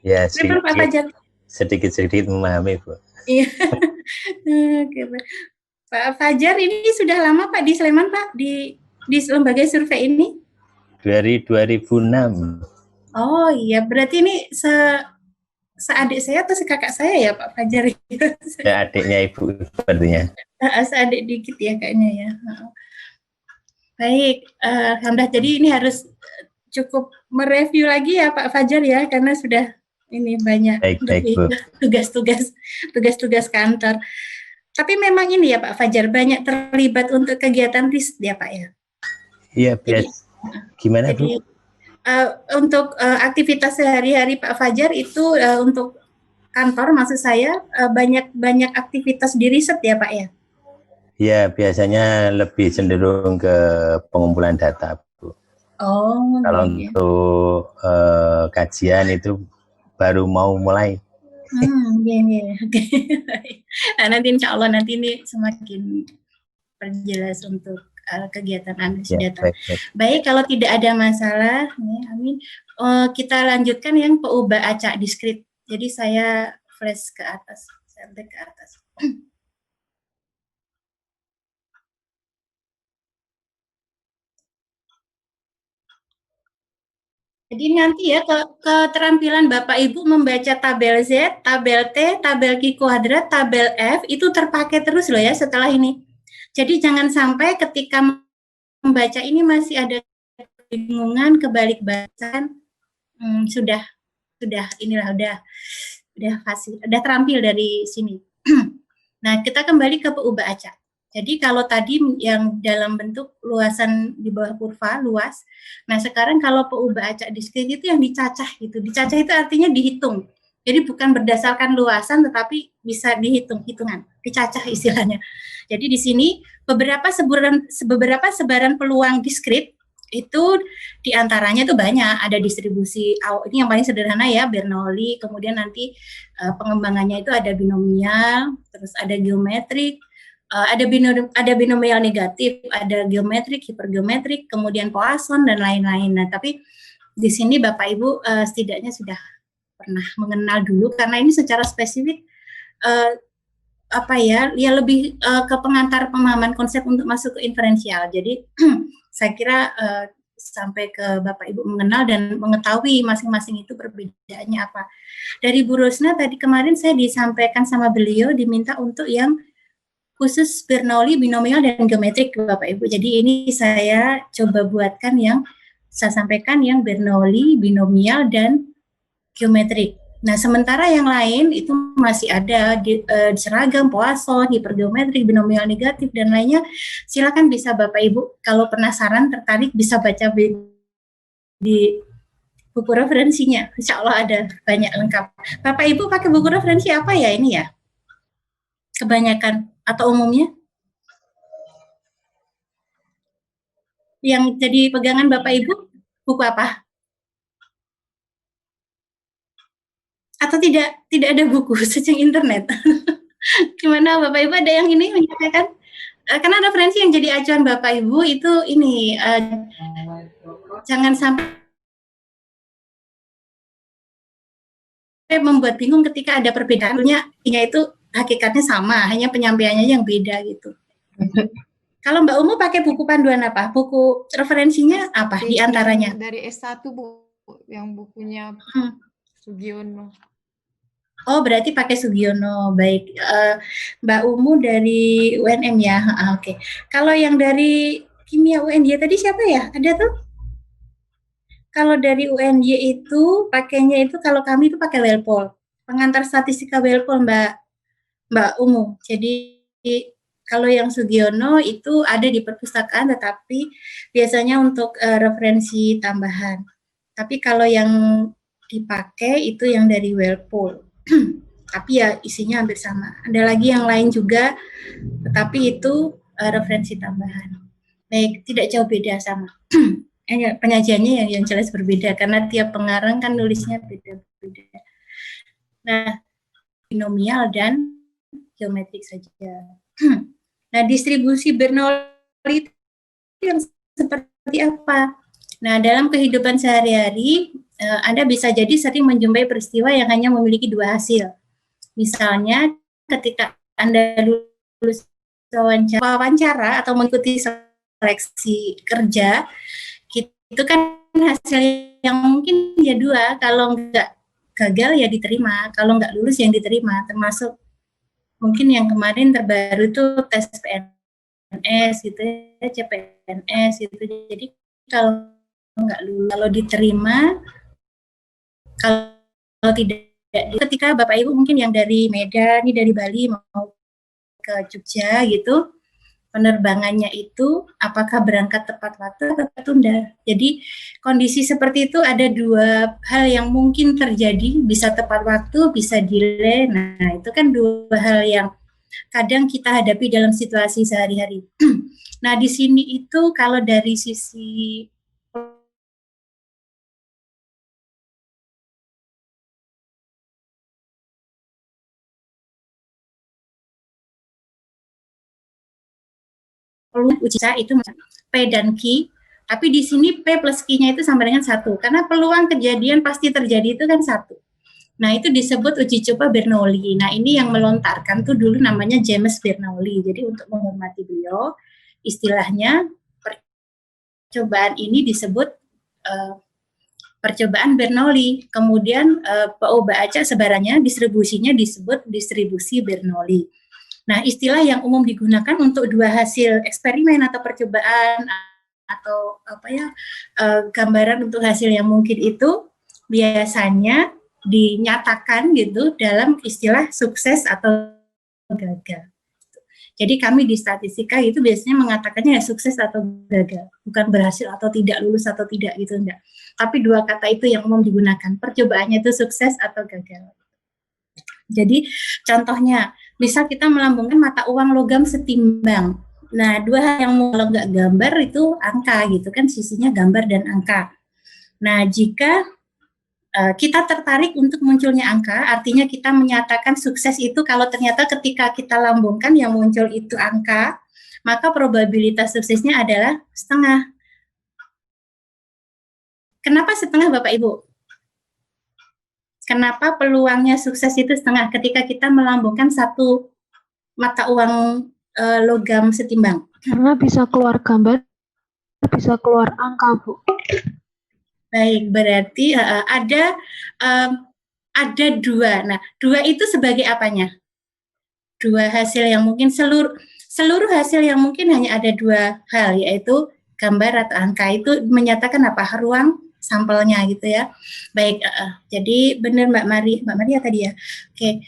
Ya, Pak Fajar. Sedikit-sedikit memahami, Bu. Iya. Oke, Pak Fajar ini sudah lama Pak di Sleman, Pak, di lembaga survei ini? Dari 2006. Oh iya, berarti ini seadik saya atau sekakak saya ya Pak Fajar? Ya, adiknya Ibu sepertinya. Seadik dikit ya kayaknya ya. Baik, Alhamdulillah. Jadi ini harus cukup mereview lagi ya Pak Fajar ya, karena sudah ini banyak tugas-tugas kantor. Tapi memang ini ya Pak Fajar banyak terlibat untuk kegiatan riset ya Pak ya. Iya, biasa. Gimana jadi, Bu? Untuk aktivitas sehari-hari Pak Fajar itu untuk kantor maksud saya banyak aktivitas di riset ya Pak ya. Ya, biasanya lebih cenderung ke pengumpulan data, Bu. Oh, kalau iya. Untuk kajian itu baru mau mulai. Iya. Nah, nanti insya Allah nanti ini semakin perjelas untuk kegiatan analisis data. Baik, kalau tidak ada masalah, amin. Kita lanjutkan yang PUBA acak diskrit. Jadi saya flash ke atas, sampai ke atas. Jadi nanti ya keterampilan Bapak Ibu membaca tabel Z, tabel T, tabel Q kuadrat, tabel F itu terpakai terus loh ya setelah ini. Jadi jangan sampai ketika membaca ini masih ada kebingungan, kebalikbalikan. Sudah inilah udah fasih, udah terampil dari sini. Nah, kita kembali ke PUBA acak. Jadi kalau tadi yang dalam bentuk luasan di bawah kurva luas, nah sekarang kalau PUBA acak diskrit itu yang dicacah gitu. Dicacah itu artinya dihitung. Jadi bukan berdasarkan luasan tetapi bisa dihitung-hitungan, dicacah istilahnya. Jadi di sini beberapa sebaran peluang diskrit itu diantaranya tuh banyak, ada distribusi, ini yang paling sederhana ya, Bernoulli, kemudian nanti pengembangannya itu ada binomial, terus ada geometrik, ada binomial negatif, ada geometrik, hipergeometrik, kemudian Poisson dan lain-lain. Nah, tapi di sini Bapak Ibu setidaknya sudah pernah mengenal dulu, karena ini secara spesifik lebih ke pengantar pemahaman konsep untuk masuk ke inferensial. Jadi saya kira sampai ke Bapak Ibu mengenal dan mengetahui masing-masing itu perbedaannya apa. Dari Bu Rosna tadi kemarin saya disampaikan sama beliau diminta untuk yang khusus Bernoulli, binomial, dan geometrik Bapak Ibu. Jadi ini saya coba buatkan yang saya sampaikan yang Bernoulli, binomial, dan geometrik. Nah, sementara yang lain itu masih ada di seragam, Poisson, hipergeometrik, binomial negatif, dan lainnya. Silakan bisa Bapak Ibu, kalau penasaran, tertarik, bisa baca di buku referensinya. Insya Allah ada banyak lengkap. Bapak Ibu pakai buku referensi apa ya ini ya? Kebanyakan atau umumnya? Yang jadi pegangan Bapak Ibu, buku apa? Atau tidak ada buku searching internet? Gimana Bapak Ibu, ada yang ini menyampaikan? Karena referensi yang jadi acuan Bapak Ibu itu ini, jangan sampai membuat bingung ketika ada perbedaannya, itu hakikatnya sama, hanya penyampaiannya yang beda gitu. Kalau Mbak Umu pakai buku panduan apa? Buku referensinya apa di antaranya? Dari S1 Bu, yang bukunya Sugiono. Oh, berarti pakai Sugiono. Baik. Mbak Umu dari UNM ya. Oke. Kalau yang dari kimia UNY tadi siapa ya? Ada tuh? Kalau dari UNY itu pakainya itu, kalau kami itu pakai Welpol. Pengantar statistika Welpol Mbak Umu. Jadi kalau yang Sugiono itu ada di perpustakaan, tetapi biasanya untuk referensi tambahan. Tapi kalau yang dipakai itu yang dari Welpol. Tapi ya isinya hampir sama. Ada lagi yang lain juga, tetapi itu referensi tambahan. Baik, tidak jauh beda sama. Penyajiannya yang jelas berbeda, karena tiap pengarang kan nulisnya beda-beda. Nah, binomial dan geometrik saja. Nah, distribusi Bernoulli yang seperti apa? Nah, dalam kehidupan sehari-hari, Anda bisa jadi sering menjumpai peristiwa yang hanya memiliki dua hasil. Misalnya, ketika Anda lulus wawancara atau mengikuti seleksi kerja, itu kan hasil yang mungkin ya dua, kalau nggak gagal ya diterima, kalau nggak lulus yang diterima, termasuk mungkin yang kemarin terbaru itu tes PNS gitu ya, CPNS gitu. Jadi kalau nggak lulus, kalau diterima, kalau tidak, ketika Bapak Ibu mungkin yang dari Medan, ini dari Bali mau ke Jogja gitu, penerbangannya itu apakah berangkat tepat waktu atau tertunda. Jadi kondisi seperti itu ada dua hal yang mungkin terjadi, bisa tepat waktu, bisa delay. Nah, itu kan dua hal yang kadang kita hadapi dalam situasi sehari-hari. Nah, di sini itu kalau dari sisi uji itu P dan Q, tapi di sini P plus Q-nya itu sama dengan 1, karena peluang kejadian pasti terjadi itu kan 1. Nah, itu disebut uji coba Bernoulli. Nah, ini yang melontarkan tuh dulu namanya James Bernoulli. Jadi untuk menghormati beliau, istilahnya percobaan ini disebut percobaan Bernoulli. Kemudian PO Baca sebarannya distribusinya disebut distribusi Bernoulli. Nah, istilah yang umum digunakan untuk dua hasil eksperimen atau percobaan atau gambaran untuk hasil yang mungkin itu biasanya dinyatakan gitu dalam istilah sukses atau gagal. Jadi kami di statistika itu biasanya mengatakannya ya sukses atau gagal, bukan berhasil atau tidak, lulus atau tidak gitu, enggak. Tapi dua kata itu yang umum digunakan, percobaannya itu sukses atau gagal. Jadi contohnya, misal kita melambungkan mata uang logam setimbang. Nah, dua hal yang kalau nggak gambar itu angka gitu kan, sisinya gambar dan angka. Nah, jika kita tertarik untuk munculnya angka, artinya kita menyatakan sukses itu kalau ternyata ketika kita lambungkan yang muncul itu angka, maka probabilitas suksesnya adalah setengah. Kenapa setengah Bapak Ibu? Kenapa peluangnya sukses itu setengah ketika kita melambungkan satu mata uang logam setimbang? Karena bisa keluar gambar, bisa keluar angka, Bu. Baik, berarti ada dua. Nah, dua itu sebagai apanya? Dua hasil yang mungkin seluruh hasil yang mungkin hanya ada dua hal, yaitu gambar atau angka. Itu menyatakan apa? Ruang sampelnya gitu ya. Baik, jadi benar Mbak Maria tadi ya. Oke.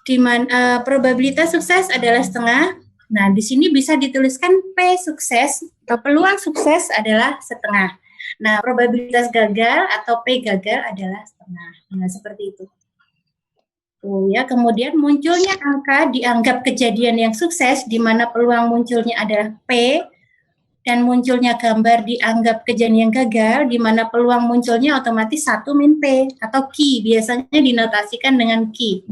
Di mana probabilitas sukses adalah setengah. Nah, di sini bisa dituliskan P sukses atau peluang sukses adalah setengah. Nah, probabilitas gagal atau P gagal adalah setengah. Nah, seperti itu. Ya, kemudian munculnya angka dianggap kejadian yang sukses, di mana peluang munculnya adalah P, dan munculnya gambar dianggap kejadian yang gagal, di mana peluang munculnya otomatis 1 min P, atau Q, biasanya dinotasikan dengan Q.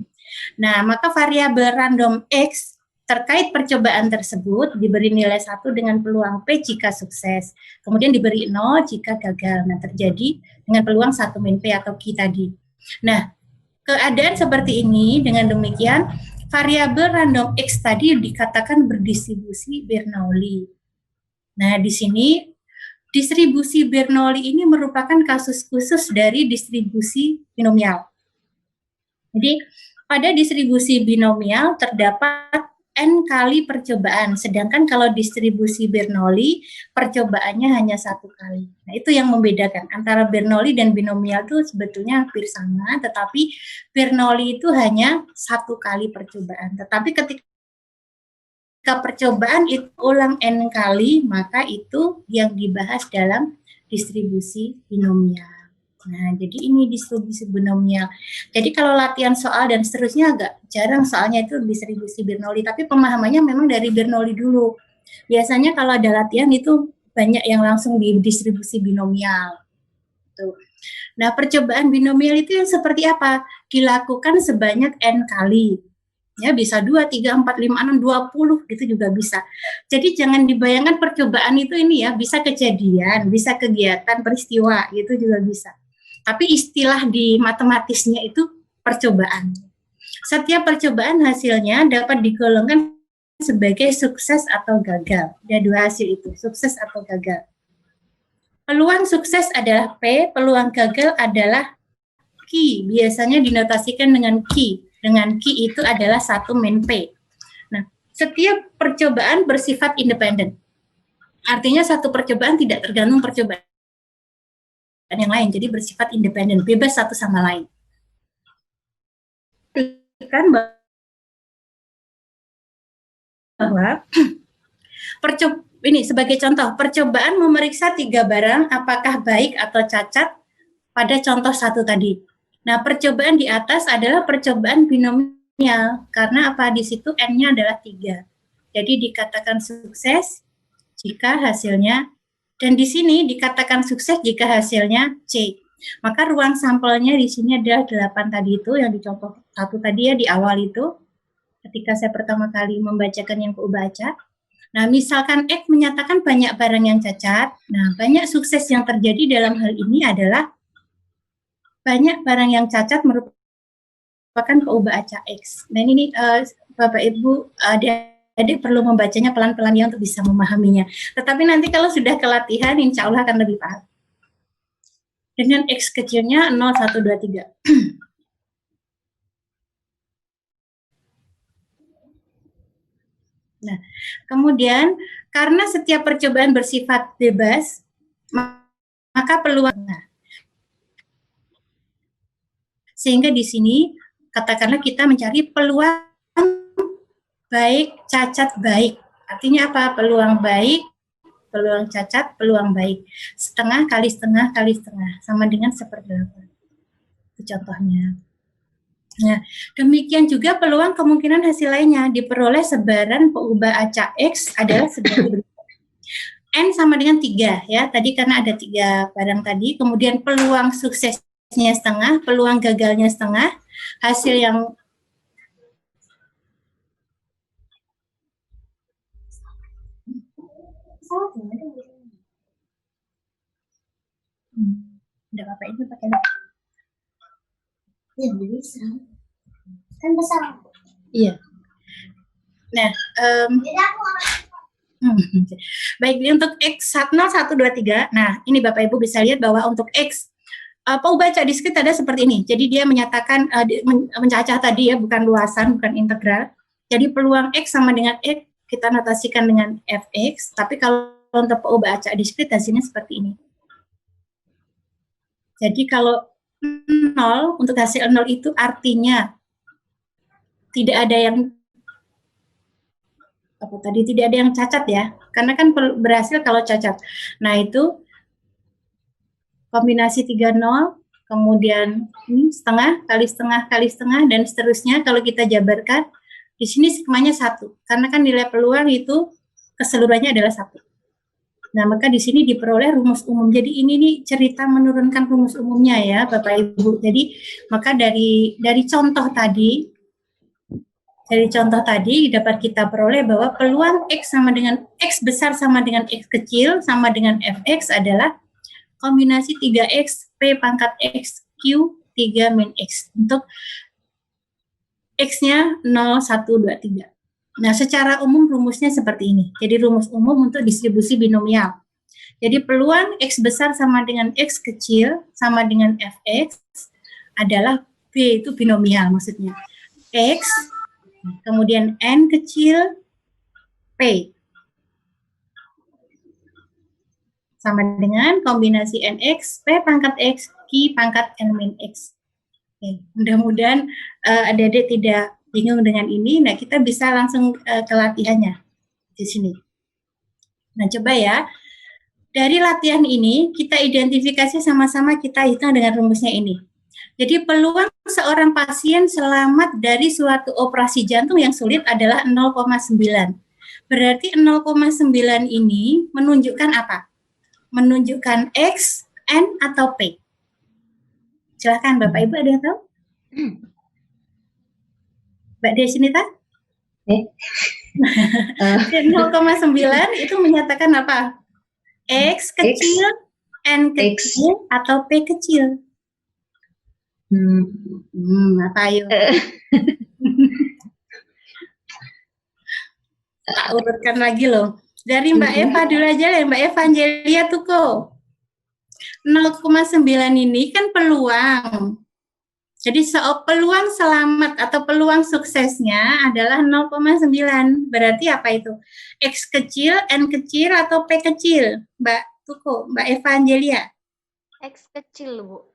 Nah, maka variabel random X terkait percobaan tersebut diberi nilai 1 dengan peluang P jika sukses, kemudian diberi 0 jika gagal. Nah, terjadi dengan peluang 1 min P atau Q tadi. Nah, keadaan seperti ini, dengan demikian, variabel random X tadi dikatakan berdistribusi Bernoulli. Nah, di sini, distribusi Bernoulli ini merupakan kasus khusus dari distribusi binomial. Jadi, pada distribusi binomial terdapat N kali percobaan, sedangkan kalau distribusi Bernoulli, percobaannya hanya 1 kali. Nah, itu yang membedakan antara Bernoulli dan binomial itu sebetulnya hampir sama, tetapi Bernoulli itu hanya 1 kali percobaan. Tetapi ketika percobaan itu ulang N kali, maka itu yang dibahas dalam distribusi binomial. Nah, jadi ini distribusi binomial. Jadi kalau latihan soal dan seterusnya agak jarang soalnya itu distribusi Bernoulli, tapi pemahamannya memang dari Bernoulli dulu. Biasanya kalau ada latihan itu banyak yang langsung di distribusi binomial. Tuh. Nah, percobaan binomial itu yang seperti apa? Dilakukan sebanyak N kali. Ya, bisa 2, 3, 4, 5, 6, 20, gitu juga bisa. Jadi jangan dibayangkan percobaan itu ini ya, bisa kejadian, bisa kegiatan, peristiwa, gitu juga bisa. Tapi istilah di matematisnya itu percobaan. Setiap percobaan hasilnya dapat digolongkan sebagai sukses atau gagal. Ada 2 hasil itu, sukses atau gagal. Peluang sukses adalah P, peluang gagal adalah Q. Biasanya dinotasikan dengan Q. Dengan Q itu adalah 1 min P. Nah, setiap percobaan bersifat independen. Artinya satu percobaan tidak tergantung percobaan yang lain, jadi bersifat independen, bebas satu sama lain. Kan bahwa ini sebagai contoh, percobaan memeriksa 3 barang apakah baik atau cacat pada contoh 1 tadi. Nah, percobaan di atas adalah percobaan binomial, karena apa? Di situ N-nya adalah 3. Jadi dikatakan sukses jika hasilnya, dan di sini dikatakan sukses jika hasilnya C. Maka ruang sampelnya di sini adalah 8 tadi itu, yang di contoh 1 tadi ya, di awal itu, ketika saya pertama kali membacakan yang baca. Nah, misalkan X menyatakan banyak barang yang cacat, nah banyak sukses yang terjadi dalam hal ini adalah banyak barang yang cacat merupakan keubah acak X. Dan ini Bapak Ibu, adik perlu membacanya pelan-pelan ya untuk bisa memahaminya. Tetapi nanti kalau sudah kelatihan, insya Allah akan lebih paham. Dengan X kecilnya 0, 1, 2, 3. Nah, kemudian karena setiap percobaan bersifat bebas, maka peluang. Sehingga di sini katakanlah kita mencari peluang baik, cacat, baik. Artinya apa? Peluang baik, peluang cacat, peluang baik. Setengah kali setengah kali setengah, sama dengan 1/8. Itu contohnya. Nah, demikian juga peluang kemungkinan hasil lainnya diperoleh sebaran peubah acak X adalah sebagai berikut. N sama dengan 3 ya, tadi karena ada 3 barang tadi, kemudian peluang suksesnya setengah, peluang gagalnya setengah, hasil yang enggak apa-apa, itu pakai Ya, bisa. Kan besar. Iya. Nah, baik, untuk X 0, 1, 2, 3. Nah, ini Bapak Ibu bisa lihat bahwa untuk X baca diskrit ada seperti ini. Jadi dia menyatakan mencacah tadi ya, bukan luasan, bukan integral. Jadi peluang X sama dengan X kita notasikan dengan Fx, tapi kalau untuk baca diskrit hasilnya seperti ini. Jadi kalau 0, untuk hasil 0 itu artinya tidak ada yang tidak ada yang cacat ya, karena kan berhasil kalau cacat. Nah, itu kombinasi 3 0, kemudian ini setengah kali setengah kali setengah, dan seterusnya. Kalau kita jabarkan, di sini skemanya 1, karena kan nilai peluang itu keseluruhannya adalah 1. Nah, maka di sini diperoleh rumus umum. Jadi ini nih cerita menurunkan rumus umumnya ya, Bapak Ibu. Jadi maka dari contoh tadi, dapat kita peroleh bahwa peluang X sama dengan X besar sama dengan X kecil sama dengan Fx adalah kombinasi 3X P pangkat X Q 3 min X. Untuk X-nya 0, 1, 2, 3. Nah, secara umum rumusnya seperti ini. Jadi rumus umum untuk distribusi binomial. Jadi peluang X besar sama dengan X kecil sama dengan Fx adalah B, itu binomial maksudnya. X, kemudian N kecil, P. Sama dengan kombinasi NX, P pangkat X, Q pangkat N min X. Oke, mudah-mudahan adik-adik tidak bingung dengan ini. Nah, kita bisa langsung ke latihannya di sini. Nah, coba ya. Dari latihan ini, kita identifikasi sama-sama, kita hitung dengan rumusnya ini. Jadi, peluang seorang pasien selamat dari suatu operasi jantung yang sulit adalah 0,9. Berarti 0,9 ini menunjukkan apa? Menunjukkan X, N, atau P. Silahkan Bapak Ibu, ada yang tahu? Mbak Desinita? 0,9 itu menyatakan apa? X kecil, N kecil, atau P kecil? Apa ayo? Tak urutkan lagi loh. Dari Mbak Eva dulu aja ya, Mbak Eva Angelia Tuko. 0,9 ini kan peluang. Jadi peluang selamat atau peluang suksesnya adalah 0,9. Berarti apa itu? X kecil, N kecil, atau P kecil? Mbak Tuko, Mbak Eva Angelia. X kecil, Bu.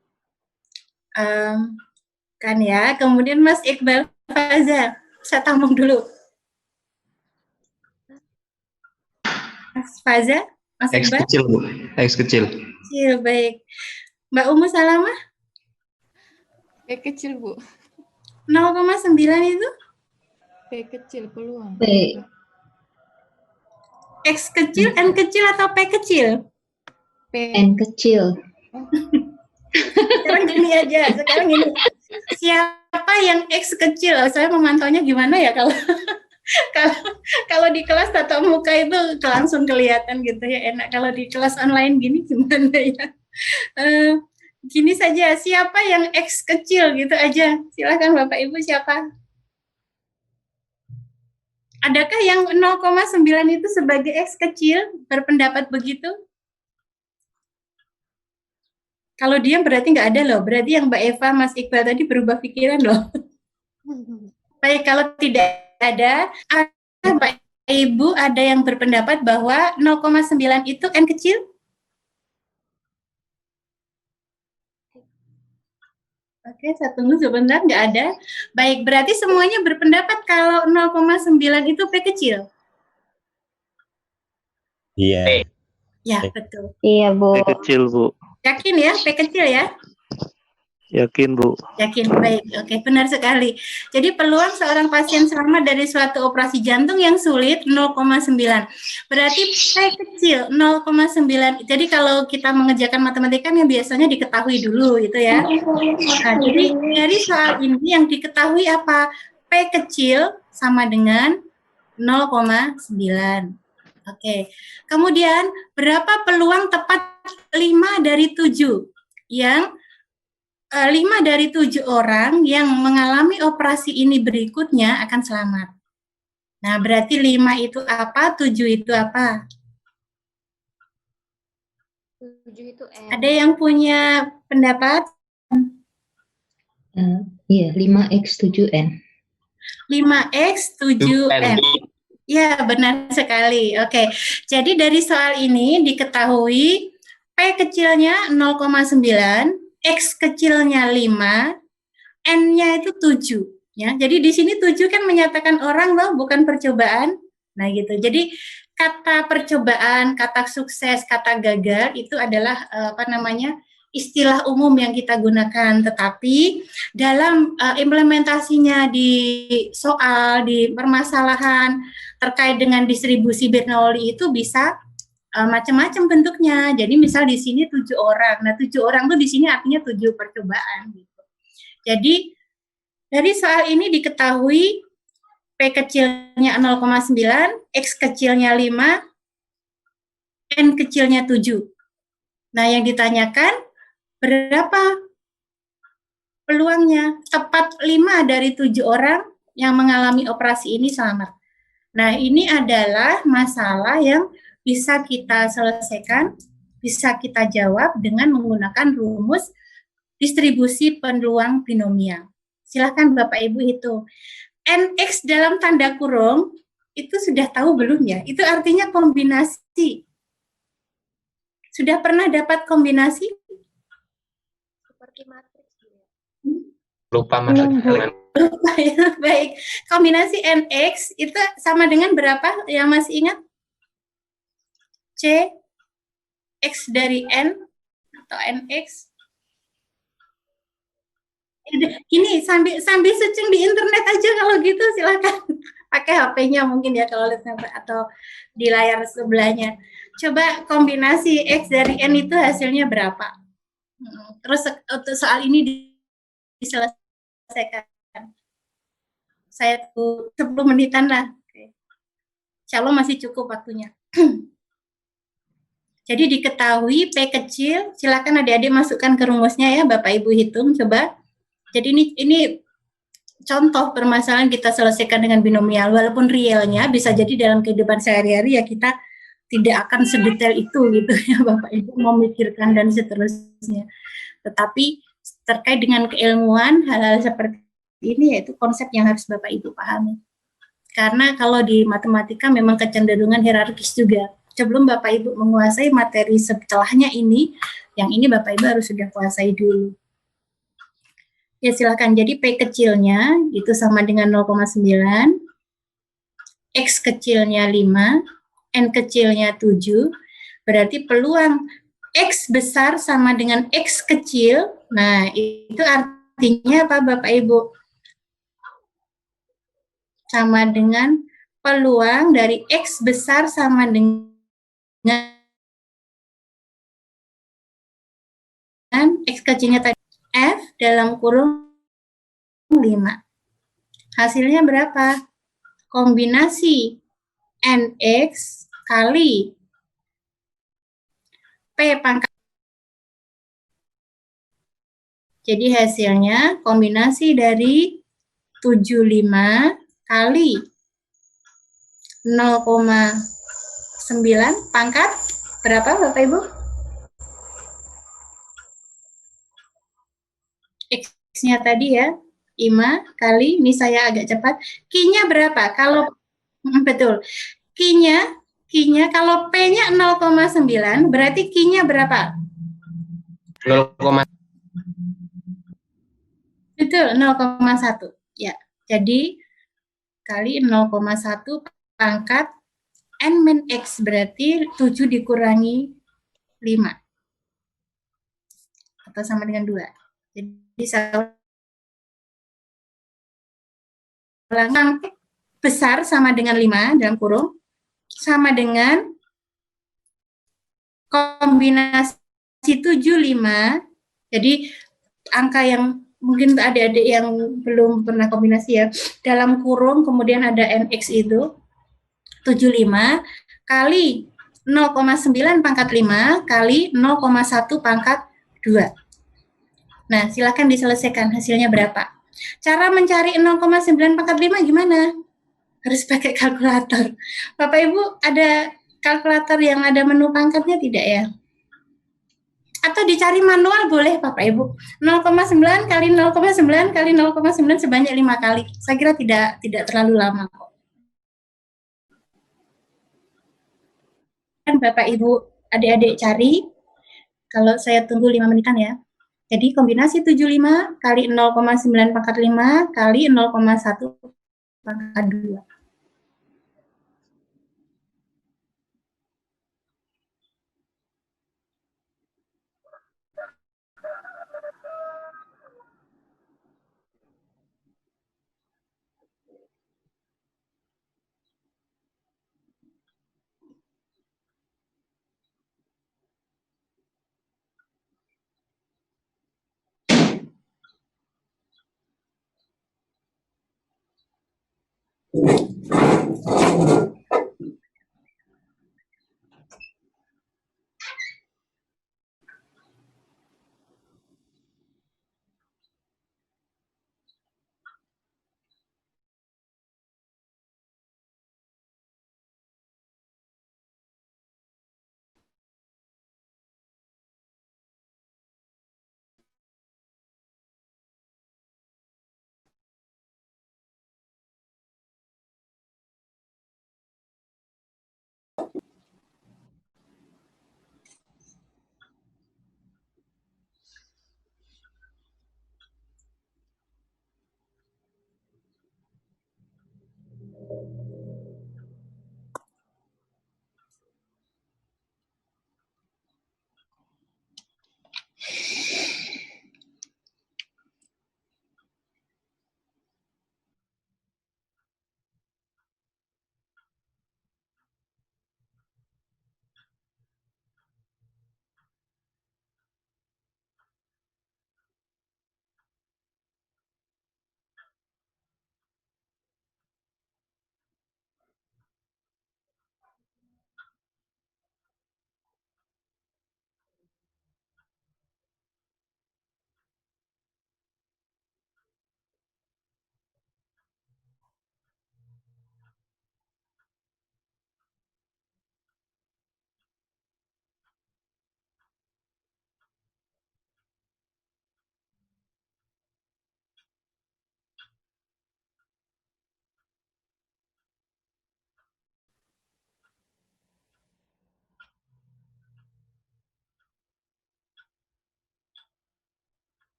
Kan ya. Kemudian Mas Iqbal Faza. Saya tampung dulu. Mas Faza? Mas X Iqbal? kecil, Bu. X kecil. Kecil, baik. Mbak Umu Salamah? P kecil, Bu. 0,9 itu? P kecil peluang. P. X kecil, N kecil, atau P kecil? P. N kecil. Sekarang gini aja, siapa yang X kecil? Saya memantaunya gimana ya kalau kalau di kelas tatap muka itu langsung kelihatan gitu ya, enak. Kalau di kelas online gini gimana ya? Gini saja, siapa yang X kecil gitu aja? Silakan Bapak Ibu, siapa? Adakah yang 0,9 itu sebagai X kecil berpendapat begitu? Kalau diam berarti nggak ada loh. Berarti yang Mbak Eva, Mas Iqbal tadi berubah pikiran loh. Baik, kalau tidak ada Mbak Ibu ada yang berpendapat bahwa 0,9 itu N kecil? Oke, saya tunggu sebentar, nggak ada. Baik, berarti semuanya berpendapat kalau 0,9 itu P kecil? Iya. Ya, betul. Iya, Bu. P kecil, Bu. Yakin ya, P kecil ya? Yakin, Bu. Yakin, baik. Oke, benar sekali. Jadi peluang seorang pasien selamat dari suatu operasi jantung yang sulit 0,9. Berarti P kecil 0,9. Jadi kalau kita mengerjakan matematika yang biasanya diketahui dulu gitu ya. Nah, jadi dari soal ini yang diketahui apa? P kecil sama dengan 0,9. Oke. Kemudian berapa peluang tepat 5 dari 7 yang 5 dari 7 orang yang mengalami operasi ini berikutnya akan selamat. Nah, berarti 5 itu apa, 7 itu apa? 7 itu N. Ada yang punya pendapat? Iya, 5X 7N. 5X 7N. Ya, benar sekali. Oke. Jadi dari soal ini diketahui P kecilnya 0,9, X kecilnya 5, N-nya itu 7. Ya, jadi di sini 7 kan menyatakan orang loh, bukan percobaan. Nah, gitu. Jadi kata percobaan, kata sukses, kata gagal itu adalah istilah umum yang kita gunakan, tetapi dalam implementasinya di soal, di permasalahan terkait dengan distribusi Bernoulli itu bisa macam-macam bentuknya. Jadi misal di sini 7 orang. Nah, 7 orang tuh di sini artinya 7 percobaan gitu. Jadi dari soal ini diketahui P kecilnya 0,9, X kecilnya 5, N kecilnya 7. Nah, yang ditanyakan berapa peluangnya? Tepat 5 dari 7 orang yang mengalami operasi ini selamat. Nah, ini adalah masalah yang bisa kita selesaikan, bisa kita jawab dengan menggunakan rumus distribusi peluang binomial. Silakan Bapak Ibu hitung. NX dalam tanda kurung itu sudah tahu belum ya? Itu artinya kombinasi. Sudah pernah dapat kombinasi? Seperti matriks. Lupa matriks. Lupa ya, baik. Kombinasi NX itu sama dengan berapa yang masih ingat? C, X dari N, atau NX? Ini sambil searching di internet aja kalau gitu, silakan pakai HP-nya mungkin ya kalau atau di layar sebelahnya. Coba kombinasi X dari N itu hasilnya berapa? Terus untuk soal ini diselesaikan. Saya tunggu 10 menitan lah. Insya Allah masih cukup waktunya. Jadi diketahui P kecil, silakan adik-adik masukkan ke rumusnya ya, Bapak Ibu hitung coba. Jadi ini contoh permasalahan kita selesaikan dengan binomial, walaupun realnya bisa jadi dalam kehidupan sehari-hari ya kita tidak akan sedetail itu gitu ya Bapak Ibu memikirkan dan seterusnya. Tetapi terkait dengan keilmuan hal-hal seperti ini yaitu konsep yang harus Bapak Ibu pahami. Karena kalau di matematika memang kecenderungan hierarkis juga. Sebelum Bapak Ibu menguasai materi setelahnya ini, yang ini Bapak Ibu harus sudah kuasai dulu. Ya silakan, jadi P kecilnya itu sama dengan 0,9, X kecilnya 5, N kecilnya 7, berarti peluang X besar sama dengan X kecil, nah itu artinya apa Bapak Ibu? Sama dengan peluang dari X besar sama dengan X kecilnya tadi. F dalam kurung 5. Hasilnya berapa? Kombinasi NX kali P pangkat. Jadi hasilnya kombinasi dari 75 kali 0,9 pangkat berapa Bapak Ibu? X-nya tadi ya, 5 kali, ini saya agak cepat. Q-nya berapa? Kalau betul. Q-nya kalau P-nya 0,9, berarti Q-nya berapa? 0, betul, 0,1. Ya. Jadi kali 0,1 pangkat N min X berarti 7 dikurangi 5. Atau sama dengan 2. Jadi saya ulang, besar sama dengan 5 dalam kurung, sama dengan kombinasi 75, jadi angka yang mungkin adik-adik yang belum pernah kombinasi ya, dalam kurung kemudian ada NX itu, 75 kali 0,9 pangkat 5 kali 0,1 pangkat 2. Nah, silakan diselesaikan hasilnya berapa. Cara mencari 0,945 gimana? Harus pakai kalkulator. Bapak Ibu ada kalkulator yang ada menu pangkatnya tidak ya? Atau dicari manual boleh Bapak Ibu. 0,9 kali 0,9 kali 0,9 sebanyak 5 kali. Saya kira tidak terlalu lama kok. Kan Bapak Ibu adik-adik cari, kalau saya tunggu 5 menitan ya. Jadi kombinasi 75 kali 0,9 pangkat 5 kali 0,1 pangkat 2.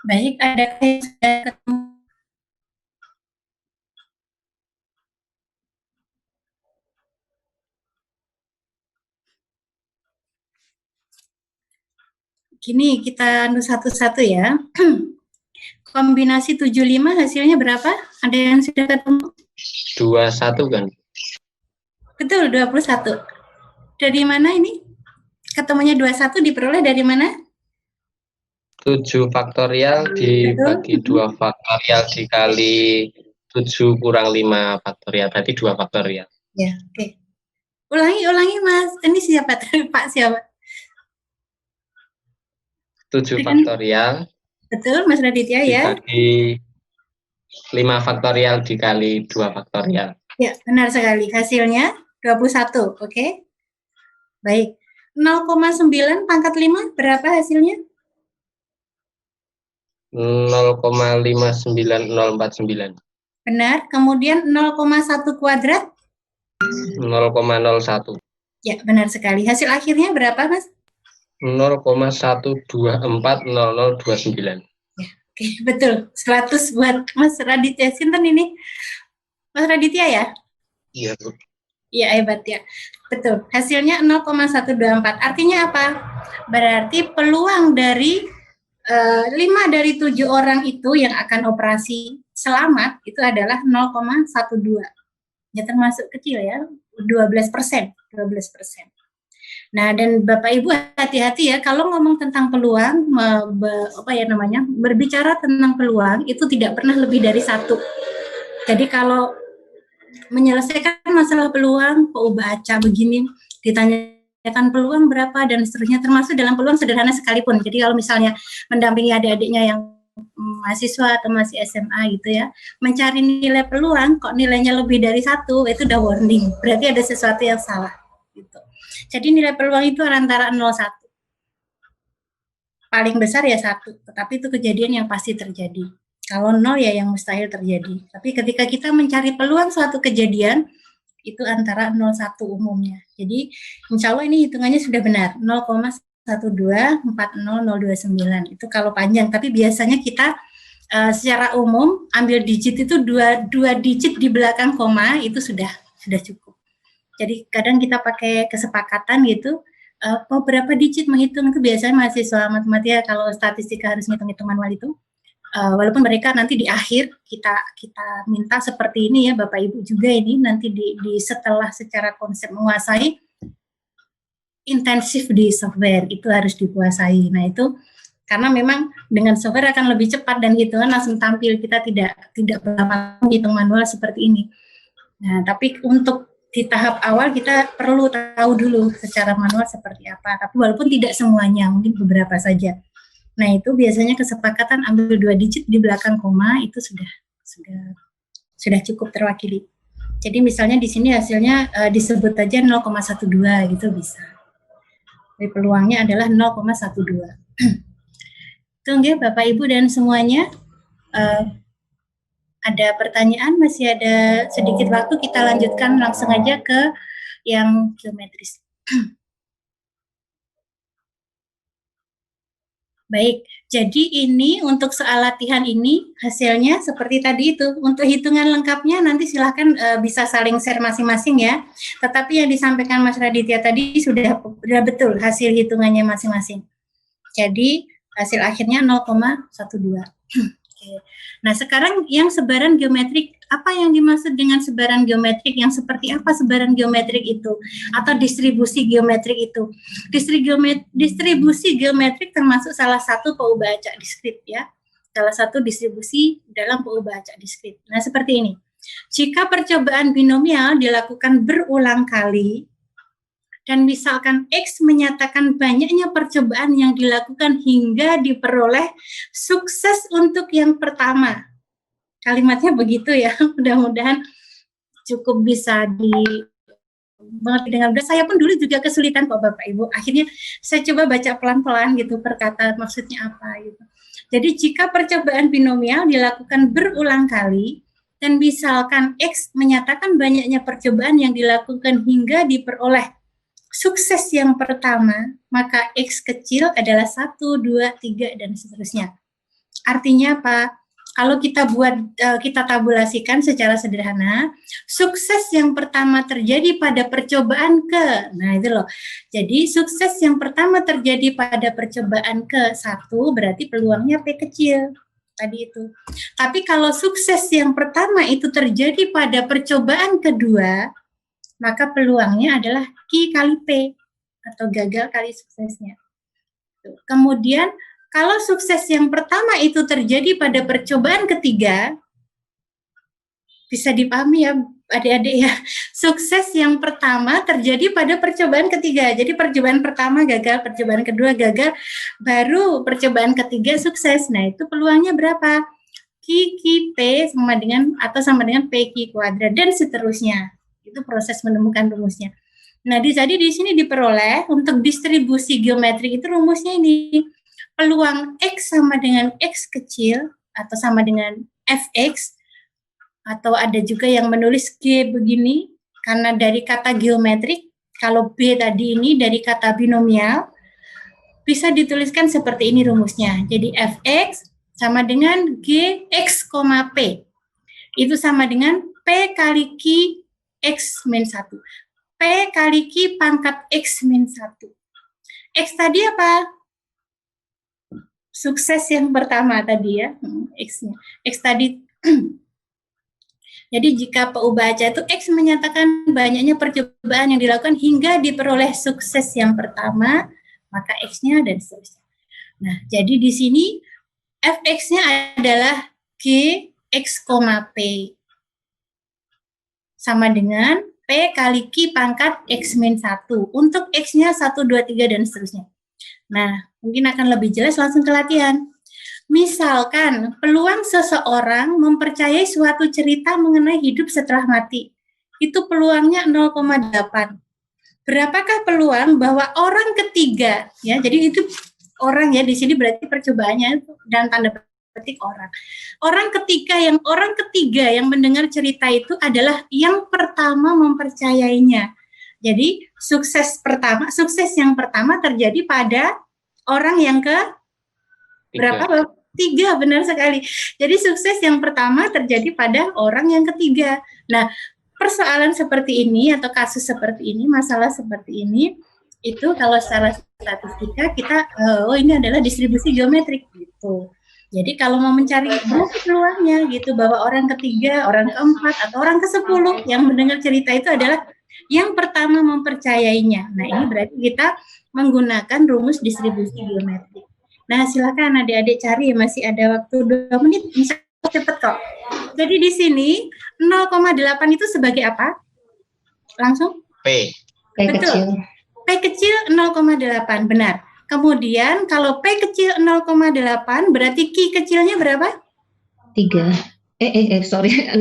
Baik, ada yang sudah ketemu? Gini, kita satu-satu ya. Kombinasi 75 hasilnya berapa? Ada yang sudah ketemu? 21 kan? Betul, 21. Dari mana ini? Ketemunya 21 diperoleh dari mana? 7 faktorial dibagi 2 faktorial dikali 7 kurang 5 faktorial, berarti 2 faktorial. Ya, oke. Ulangi Mas. Ini siapa? Pak siapa? 7 faktorial. Betul, Mas Raditya ya. Dibagi 5 faktorial dikali 2 faktorial. Ya, benar sekali. Hasilnya 21, oke. Baik. 0,9 pangkat 5 berapa hasilnya? 0,59049. Benar. Kemudian 0,1 kuadrat? 0,01. Ya, benar sekali. Hasil akhirnya berapa, Mas? 0,1240029. Ya, oke, betul. 100 buat Mas Raditya. Sinten ini? Mas Raditya ya? Iya, Bu. Iya, hebat ya. Betul. Hasilnya 0,124. Artinya apa? Berarti peluang dari 5 dari 7 orang itu yang akan operasi selamat itu adalah 0,12. Ya termasuk kecil ya, 12%. Nah, dan Bapak Ibu hati-hati ya kalau ngomong tentang peluang, berbicara tentang peluang itu tidak pernah lebih dari 1. Jadi kalau menyelesaikan masalah peluang, baca begini, ditanyakan peluang berapa dan seterusnya, termasuk dalam peluang sederhana sekalipun. Jadi kalau misalnya mendampingi adik-adiknya yang mahasiswa atau masih SMA gitu ya, mencari nilai peluang kok nilainya lebih dari 1, itu udah warning, berarti ada sesuatu yang salah gitu. Jadi nilai peluang itu antara 0-1. Paling besar ya 1, tetapi itu kejadian yang pasti terjadi. Kalau 0 ya yang mustahil terjadi. Tapi ketika kita mencari peluang suatu kejadian, itu antara 0-1 umumnya. Jadi insya Allah ini hitungannya sudah benar, 0,1240029. Itu kalau panjang, tapi biasanya kita secara umum ambil digit itu dua digit di belakang koma, itu sudah cukup. Jadi kadang kita pakai kesepakatan gitu, mau berapa digit menghitung, itu biasanya mahasiswa matematika kalau statistika harus ngitung-ngitung manual itu, walaupun mereka nanti di akhir kita minta seperti ini ya Bapak Ibu juga, ini nanti di setelah secara konsep menguasai, intensif di software itu harus dikuasai. Nah itu karena memang dengan software akan lebih cepat dan hitungan langsung tampil, kita tidak berapa hitung manual seperti ini. Nah tapi untuk di tahap awal kita perlu tahu dulu secara manual seperti apa, tapi walaupun tidak semuanya, mungkin beberapa saja. Nah itu biasanya kesepakatan ambil 2 digit di belakang koma itu sudah cukup terwakili. Jadi misalnya di sini hasilnya disebut aja 0,12 gitu bisa. Jadi peluangnya adalah 0,12. Tunggu Bapak Ibu dan semuanya. Ada pertanyaan, masih ada sedikit waktu, kita lanjutkan langsung aja ke yang geometris. Baik, jadi ini untuk soal latihan ini hasilnya seperti tadi itu. Untuk hitungan lengkapnya nanti silahkan bisa saling share masing-masing ya. Tetapi yang disampaikan Mas Raditya tadi sudah betul hasil hitungannya masing-masing. Jadi hasil akhirnya 0,12. Nah sekarang yang sebaran geometrik, apa yang dimaksud dengan sebaran geometrik, yang seperti apa sebaran geometrik itu, atau distribusi geometrik itu. Distribusi geometrik termasuk salah satu PU Baca diskrit ya, salah satu distribusi dalam PU Baca diskrit. Nah seperti ini, jika percobaan binomial dilakukan berulang kali, dan misalkan X menyatakan banyaknya percobaan yang dilakukan hingga diperoleh sukses untuk yang pertama. Kalimatnya begitu ya, mudah-mudahan cukup bisa mengerti dengan mudah. Saya pun dulu juga kesulitan kok Bapak Ibu. Akhirnya saya coba baca pelan-pelan gitu perkata maksudnya apa gitu. Jadi jika percobaan binomial dilakukan berulang kali, dan misalkan X menyatakan banyaknya percobaan yang dilakukan hingga diperoleh sukses yang pertama, maka X kecil adalah 1, 2, 3, dan seterusnya. Artinya apa? Kalau kita kita tabulasikan secara sederhana, sukses yang pertama terjadi pada percobaan nah itu loh. Jadi sukses yang pertama terjadi pada percobaan ke-1 berarti peluangnya P kecil. Tadi itu. Tapi kalau sukses yang pertama itu terjadi pada percobaan kedua, maka peluangnya adalah Q kali P atau gagal kali suksesnya. Kemudian kalau sukses yang pertama itu terjadi pada percobaan ketiga, bisa dipahami ya adik-adik ya, sukses yang pertama terjadi pada percobaan ketiga. Jadi percobaan pertama gagal, percobaan kedua gagal, baru percobaan ketiga sukses. Nah itu peluangnya berapa? Q P sama dengan PQ kuadrat dan seterusnya. Itu proses menemukan rumusnya. Nah jadi di sini diperoleh untuk distribusi geometrik itu rumusnya ini. Peluang X sama dengan X kecil atau sama dengan Fx, atau ada juga yang menulis G begini, karena dari kata geometrik, kalau B tadi ini dari kata binomial, bisa dituliskan seperti ini rumusnya. Jadi Fx sama dengan Gx, P. Itu sama dengan P kali Q X min 1. P kali Q pangkat X min 1. X tadi apa? Sukses yang pertama tadi ya, X-nya. X tadi, jadi jika PU baca itu X menyatakan banyaknya percobaan yang dilakukan hingga diperoleh sukses yang pertama, maka X-nya dan seterusnya. Nah, jadi di sini Fx-nya adalah Gx, P. Sama dengan P kali Q pangkat X min 1. Untuk X-nya 1, 2, 3, dan seterusnya. Nah, mungkin akan lebih jelas langsung ke latihan. Misalkan peluang seseorang mempercayai suatu cerita mengenai hidup setelah mati. Itu peluangnya 0,8. Berapakah peluang bahwa orang ketiga, ya, jadi itu orang ya, di sini berarti percobaannya dan tanda petik orang. Orang ketiga yang mendengar cerita itu adalah yang pertama mempercayainya. Jadi sukses yang pertama terjadi pada orang yang berapa? 3, benar sekali. Jadi sukses yang pertama terjadi pada orang yang ketiga. Nah, persoalan seperti ini atau kasus seperti ini, masalah seperti ini, itu kalau secara statistika kita, ini adalah distribusi geometrik gitu. Jadi kalau mau mencari peluangnya gitu, bahwa orang ketiga, orang keempat, atau orang ke-10 yang mendengar cerita itu adalah yang pertama mempercayainya. Nah, ini berarti kita menggunakan rumus distribusi geometrik. Nah, silakan adik-adik cari, masih ada waktu 2 menit, bisa cepat kok. Jadi di sini 0,8 itu sebagai apa? Langsung? P. P kecil. P kecil 0,8, benar. Kemudian kalau P kecil 0,8 berarti Q kecilnya berapa? 3. 0,2.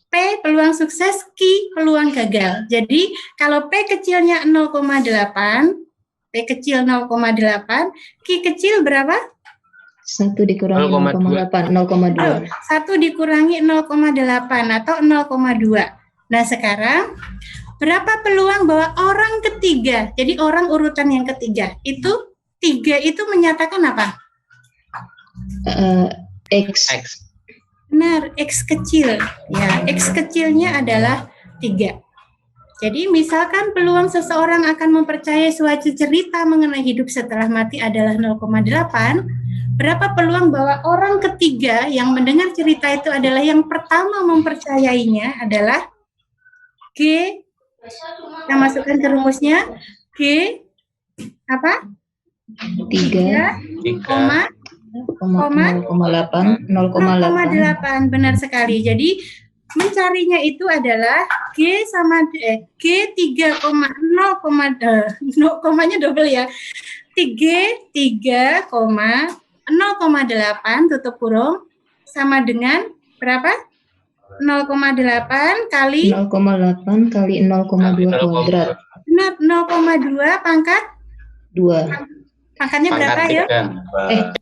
P peluang sukses, Q peluang gagal. Jadi kalau P kecilnya 0,8, P kecil 0,8, Q kecil berapa? 1 dikurangi 0,8, 0,2. 1 dikurangi 0,8 atau 0,2. Nah sekarang, berapa peluang bahwa orang ketiga, jadi orang urutan yang ketiga, itu 3 itu menyatakan apa? X. Benar, X kecil. Ya, X kecilnya adalah 3. Jadi misalkan peluang seseorang akan mempercayai suatu cerita mengenai hidup setelah mati adalah 0,8, berapa peluang bahwa orang ketiga yang mendengar cerita itu adalah yang pertama mempercayainya adalah G, kita masukkan ke rumusnya, G, apa? 3,8, 0,8, benar sekali. Jadi mencarinya itu adalah G sama G 3,0, komanya double ya. 3,0,8 tutup kurung sama dengan berapa? 0,8 kali 0,8 kali 0,2 kuadrat. Benar, 0,2 pangkat 2. Pangkatnya berapa ya?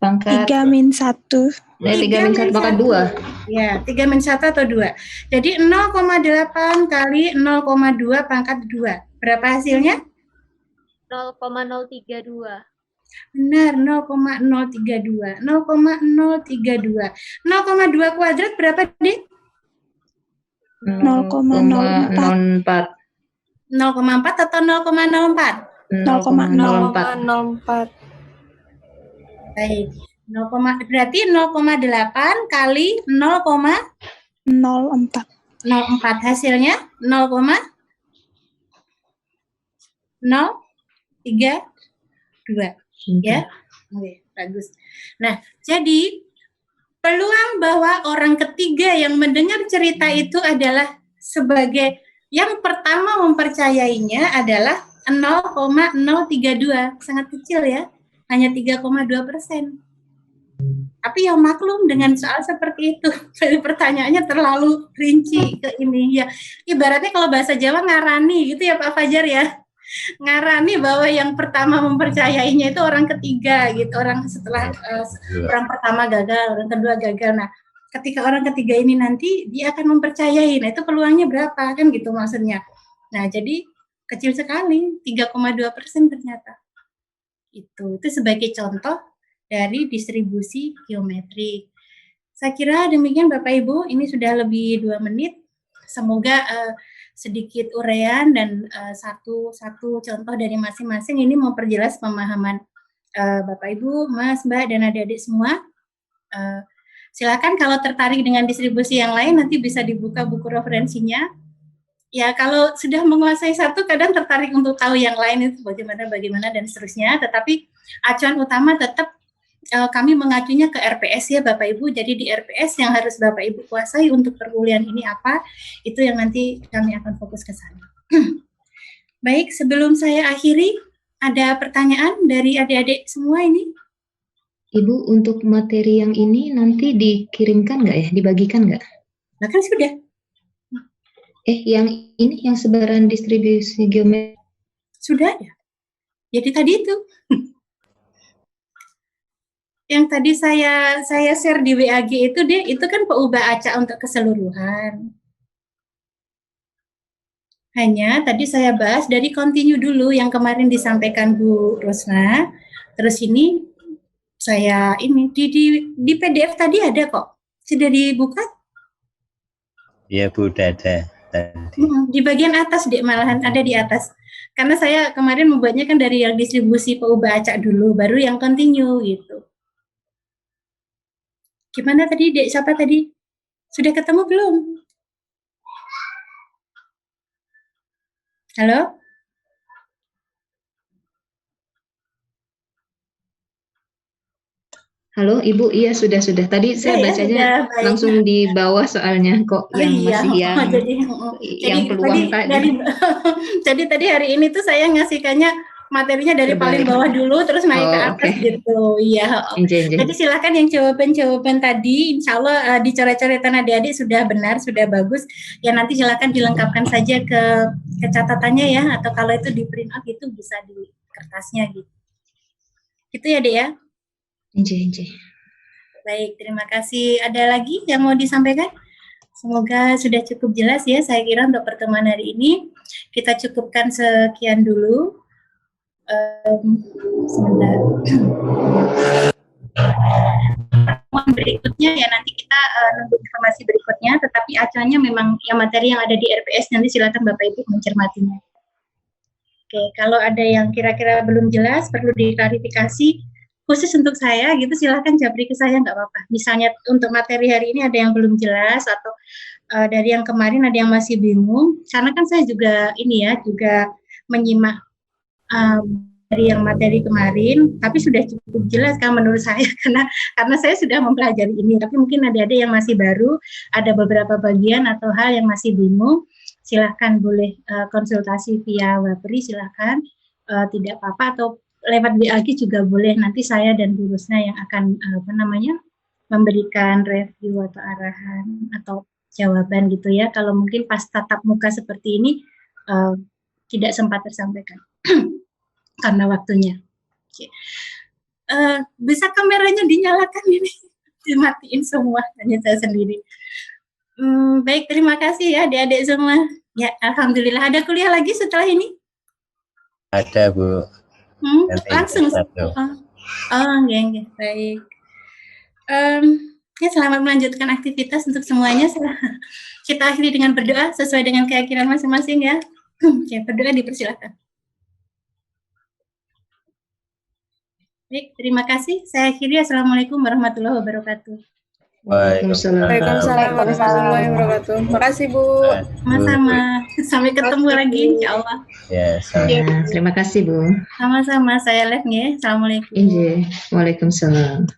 Pangkat 3 min 1. 3 min 1 pangkat 2. Ya, 3 min 1 atau 2. Jadi 0,8 kali 0,2 pangkat 2. Berapa hasilnya? 0,032. Benar, 0,032. 0,032. 0,2 kuadrat berapa, Dek? 0,04. 0,4 atau 0,04? 0,04. Baik. Berarti 0,8 kali 0,04. 0,04. Hasilnya 0,032. Ya. Oke, bagus. Nah, jadi peluang bahwa orang ketiga yang mendengar cerita itu adalah sebagai yang pertama mempercayainya adalah 0,032, sangat kecil ya, hanya 3,2%. Tapi yang maklum dengan soal seperti itu, pertanyaannya terlalu rinci ke ini ya. Ibaratnya kalau bahasa Jawa ngarani gitu ya Pak Fajar ya. Ngarani bahwa yang pertama mempercayainya itu orang ketiga gitu, orang setelah orang pertama gagal, orang kedua gagal. Nah, ketika orang ketiga ini nanti dia akan mempercayai, nah itu peluangnya berapa kan gitu maksudnya. Nah, jadi kecil sekali, 3,2% ternyata. Itu sebagai contoh dari distribusi geometrik. Saya kira demikian Bapak Ibu, ini sudah lebih 2 menit. Semoga sedikit uraian dan satu contoh dari masing-masing ini memperjelas pemahaman Bapak Ibu, Mas, Mbak, dan adik-adik semua. Silakan kalau tertarik dengan distribusi yang lain nanti bisa dibuka buku referensinya. Ya kalau sudah menguasai satu kadang tertarik untuk tahu yang lain itu bagaimana dan seterusnya. Tetapi acuan utama tetap kami mengacunya ke RPS ya Bapak Ibu. Jadi di RPS yang harus Bapak Ibu kuasai untuk perkuliahan ini apa, itu yang nanti kami akan fokus ke sana. Baik, sebelum saya akhiri, ada pertanyaan dari adik-adik semua ini? Ibu, untuk materi yang ini nanti dikirimkan nggak ya, dibagikan nggak? Nah kan sudah. Yang ini, yang sebaran distribusi geometri? Sudah ya. Jadi tadi itu. Yang tadi saya share di WAG itu deh, itu kan peubah acak untuk keseluruhan. Hanya tadi saya bahas dari continue dulu yang kemarin disampaikan Bu Rosna. Terus ini saya ini di PDF tadi ada kok. Sudah dibuka? Iya Bu, udah ada tadi. Di bagian atas deh, malahan ada di atas. Karena saya kemarin membuatnya kan dari yang distribusi peubah acak dulu, baru yang continue gitu. Gimana tadi, Dek? Siapa tadi? Sudah ketemu belum? Halo? Halo, Ibu. Iya, sudah. Tadi saya bacanya langsung di bawah soalnya kok yang masih yang peluang tadi. Jadi tadi hari ini tuh saya ngasihkannya materinya dari paling bawah dulu terus naik ke atas gitu. Iya. Jadi silakan yang jawaban-jawaban tadi insya Allah dicoret-coretan adik-adik sudah benar, sudah bagus. Ya nanti silakan dilengkapkan saja ke catatannya ya, atau kalau itu di print out itu bisa di kertasnya gitu. Gitu ya, Dek ya? Baik, terima kasih. Ada lagi yang mau disampaikan? Semoga sudah cukup jelas ya. Saya kira untuk pertemuan hari ini kita cukupkan sekian dulu. Sebentar. Pertemuan berikutnya ya nanti kita nunggu informasi berikutnya. Tetapi acuannya memang yang materi yang ada di RPS, nanti silakan Bapak Ibu mencermatinya. Oke, kalau ada yang kira-kira belum jelas perlu diklarifikasi khusus untuk saya gitu, silahkan japri ke saya, nggak apa-apa. Misalnya untuk materi hari ini ada yang belum jelas atau dari yang kemarin ada yang masih bingung, karena kan saya juga ini ya juga menyimak dari yang materi kemarin, tapi sudah cukup jelas kan menurut saya karena saya sudah mempelajari ini. Tapi mungkin ada yang masih baru, ada beberapa bagian atau hal yang masih bingung. Silahkan boleh konsultasi via Wapri, silahkan tidak apa-apa, atau lewat WAG juga boleh. Nanti saya dan Bu Rusna yang akan memberikan review atau arahan atau jawaban gitu ya. Kalau mungkin pas tatap muka seperti ini tidak sempat tersampaikan karena waktunya. Oke. Bisa kameranya dinyalakan ini? Dimatiin semua, hanya saya sendiri. Baik, terima kasih ya adik-adik semua. Ya, alhamdulillah. Ada kuliah lagi setelah ini? Ada Bu. Langsung. Oh, nggih, baik. Ya selamat melanjutkan aktivitas untuk semuanya. Kita akhiri dengan berdoa sesuai dengan keyakinan masing-masing ya. Oke, berdoa dipersilakan. Baik, terima kasih. Saya akhiri. Assalamualaikum warahmatullahi wabarakatuh. Waalaikumsalam warahmatullahi wabarakatuh. Makasih Bu. Sama-sama. Sampai ketemu lagi insya Allah. Ya, Terima kasih Bu. Sama-sama. Saya live ya. Assalamualaikum. Injih. Waalaikumsalam.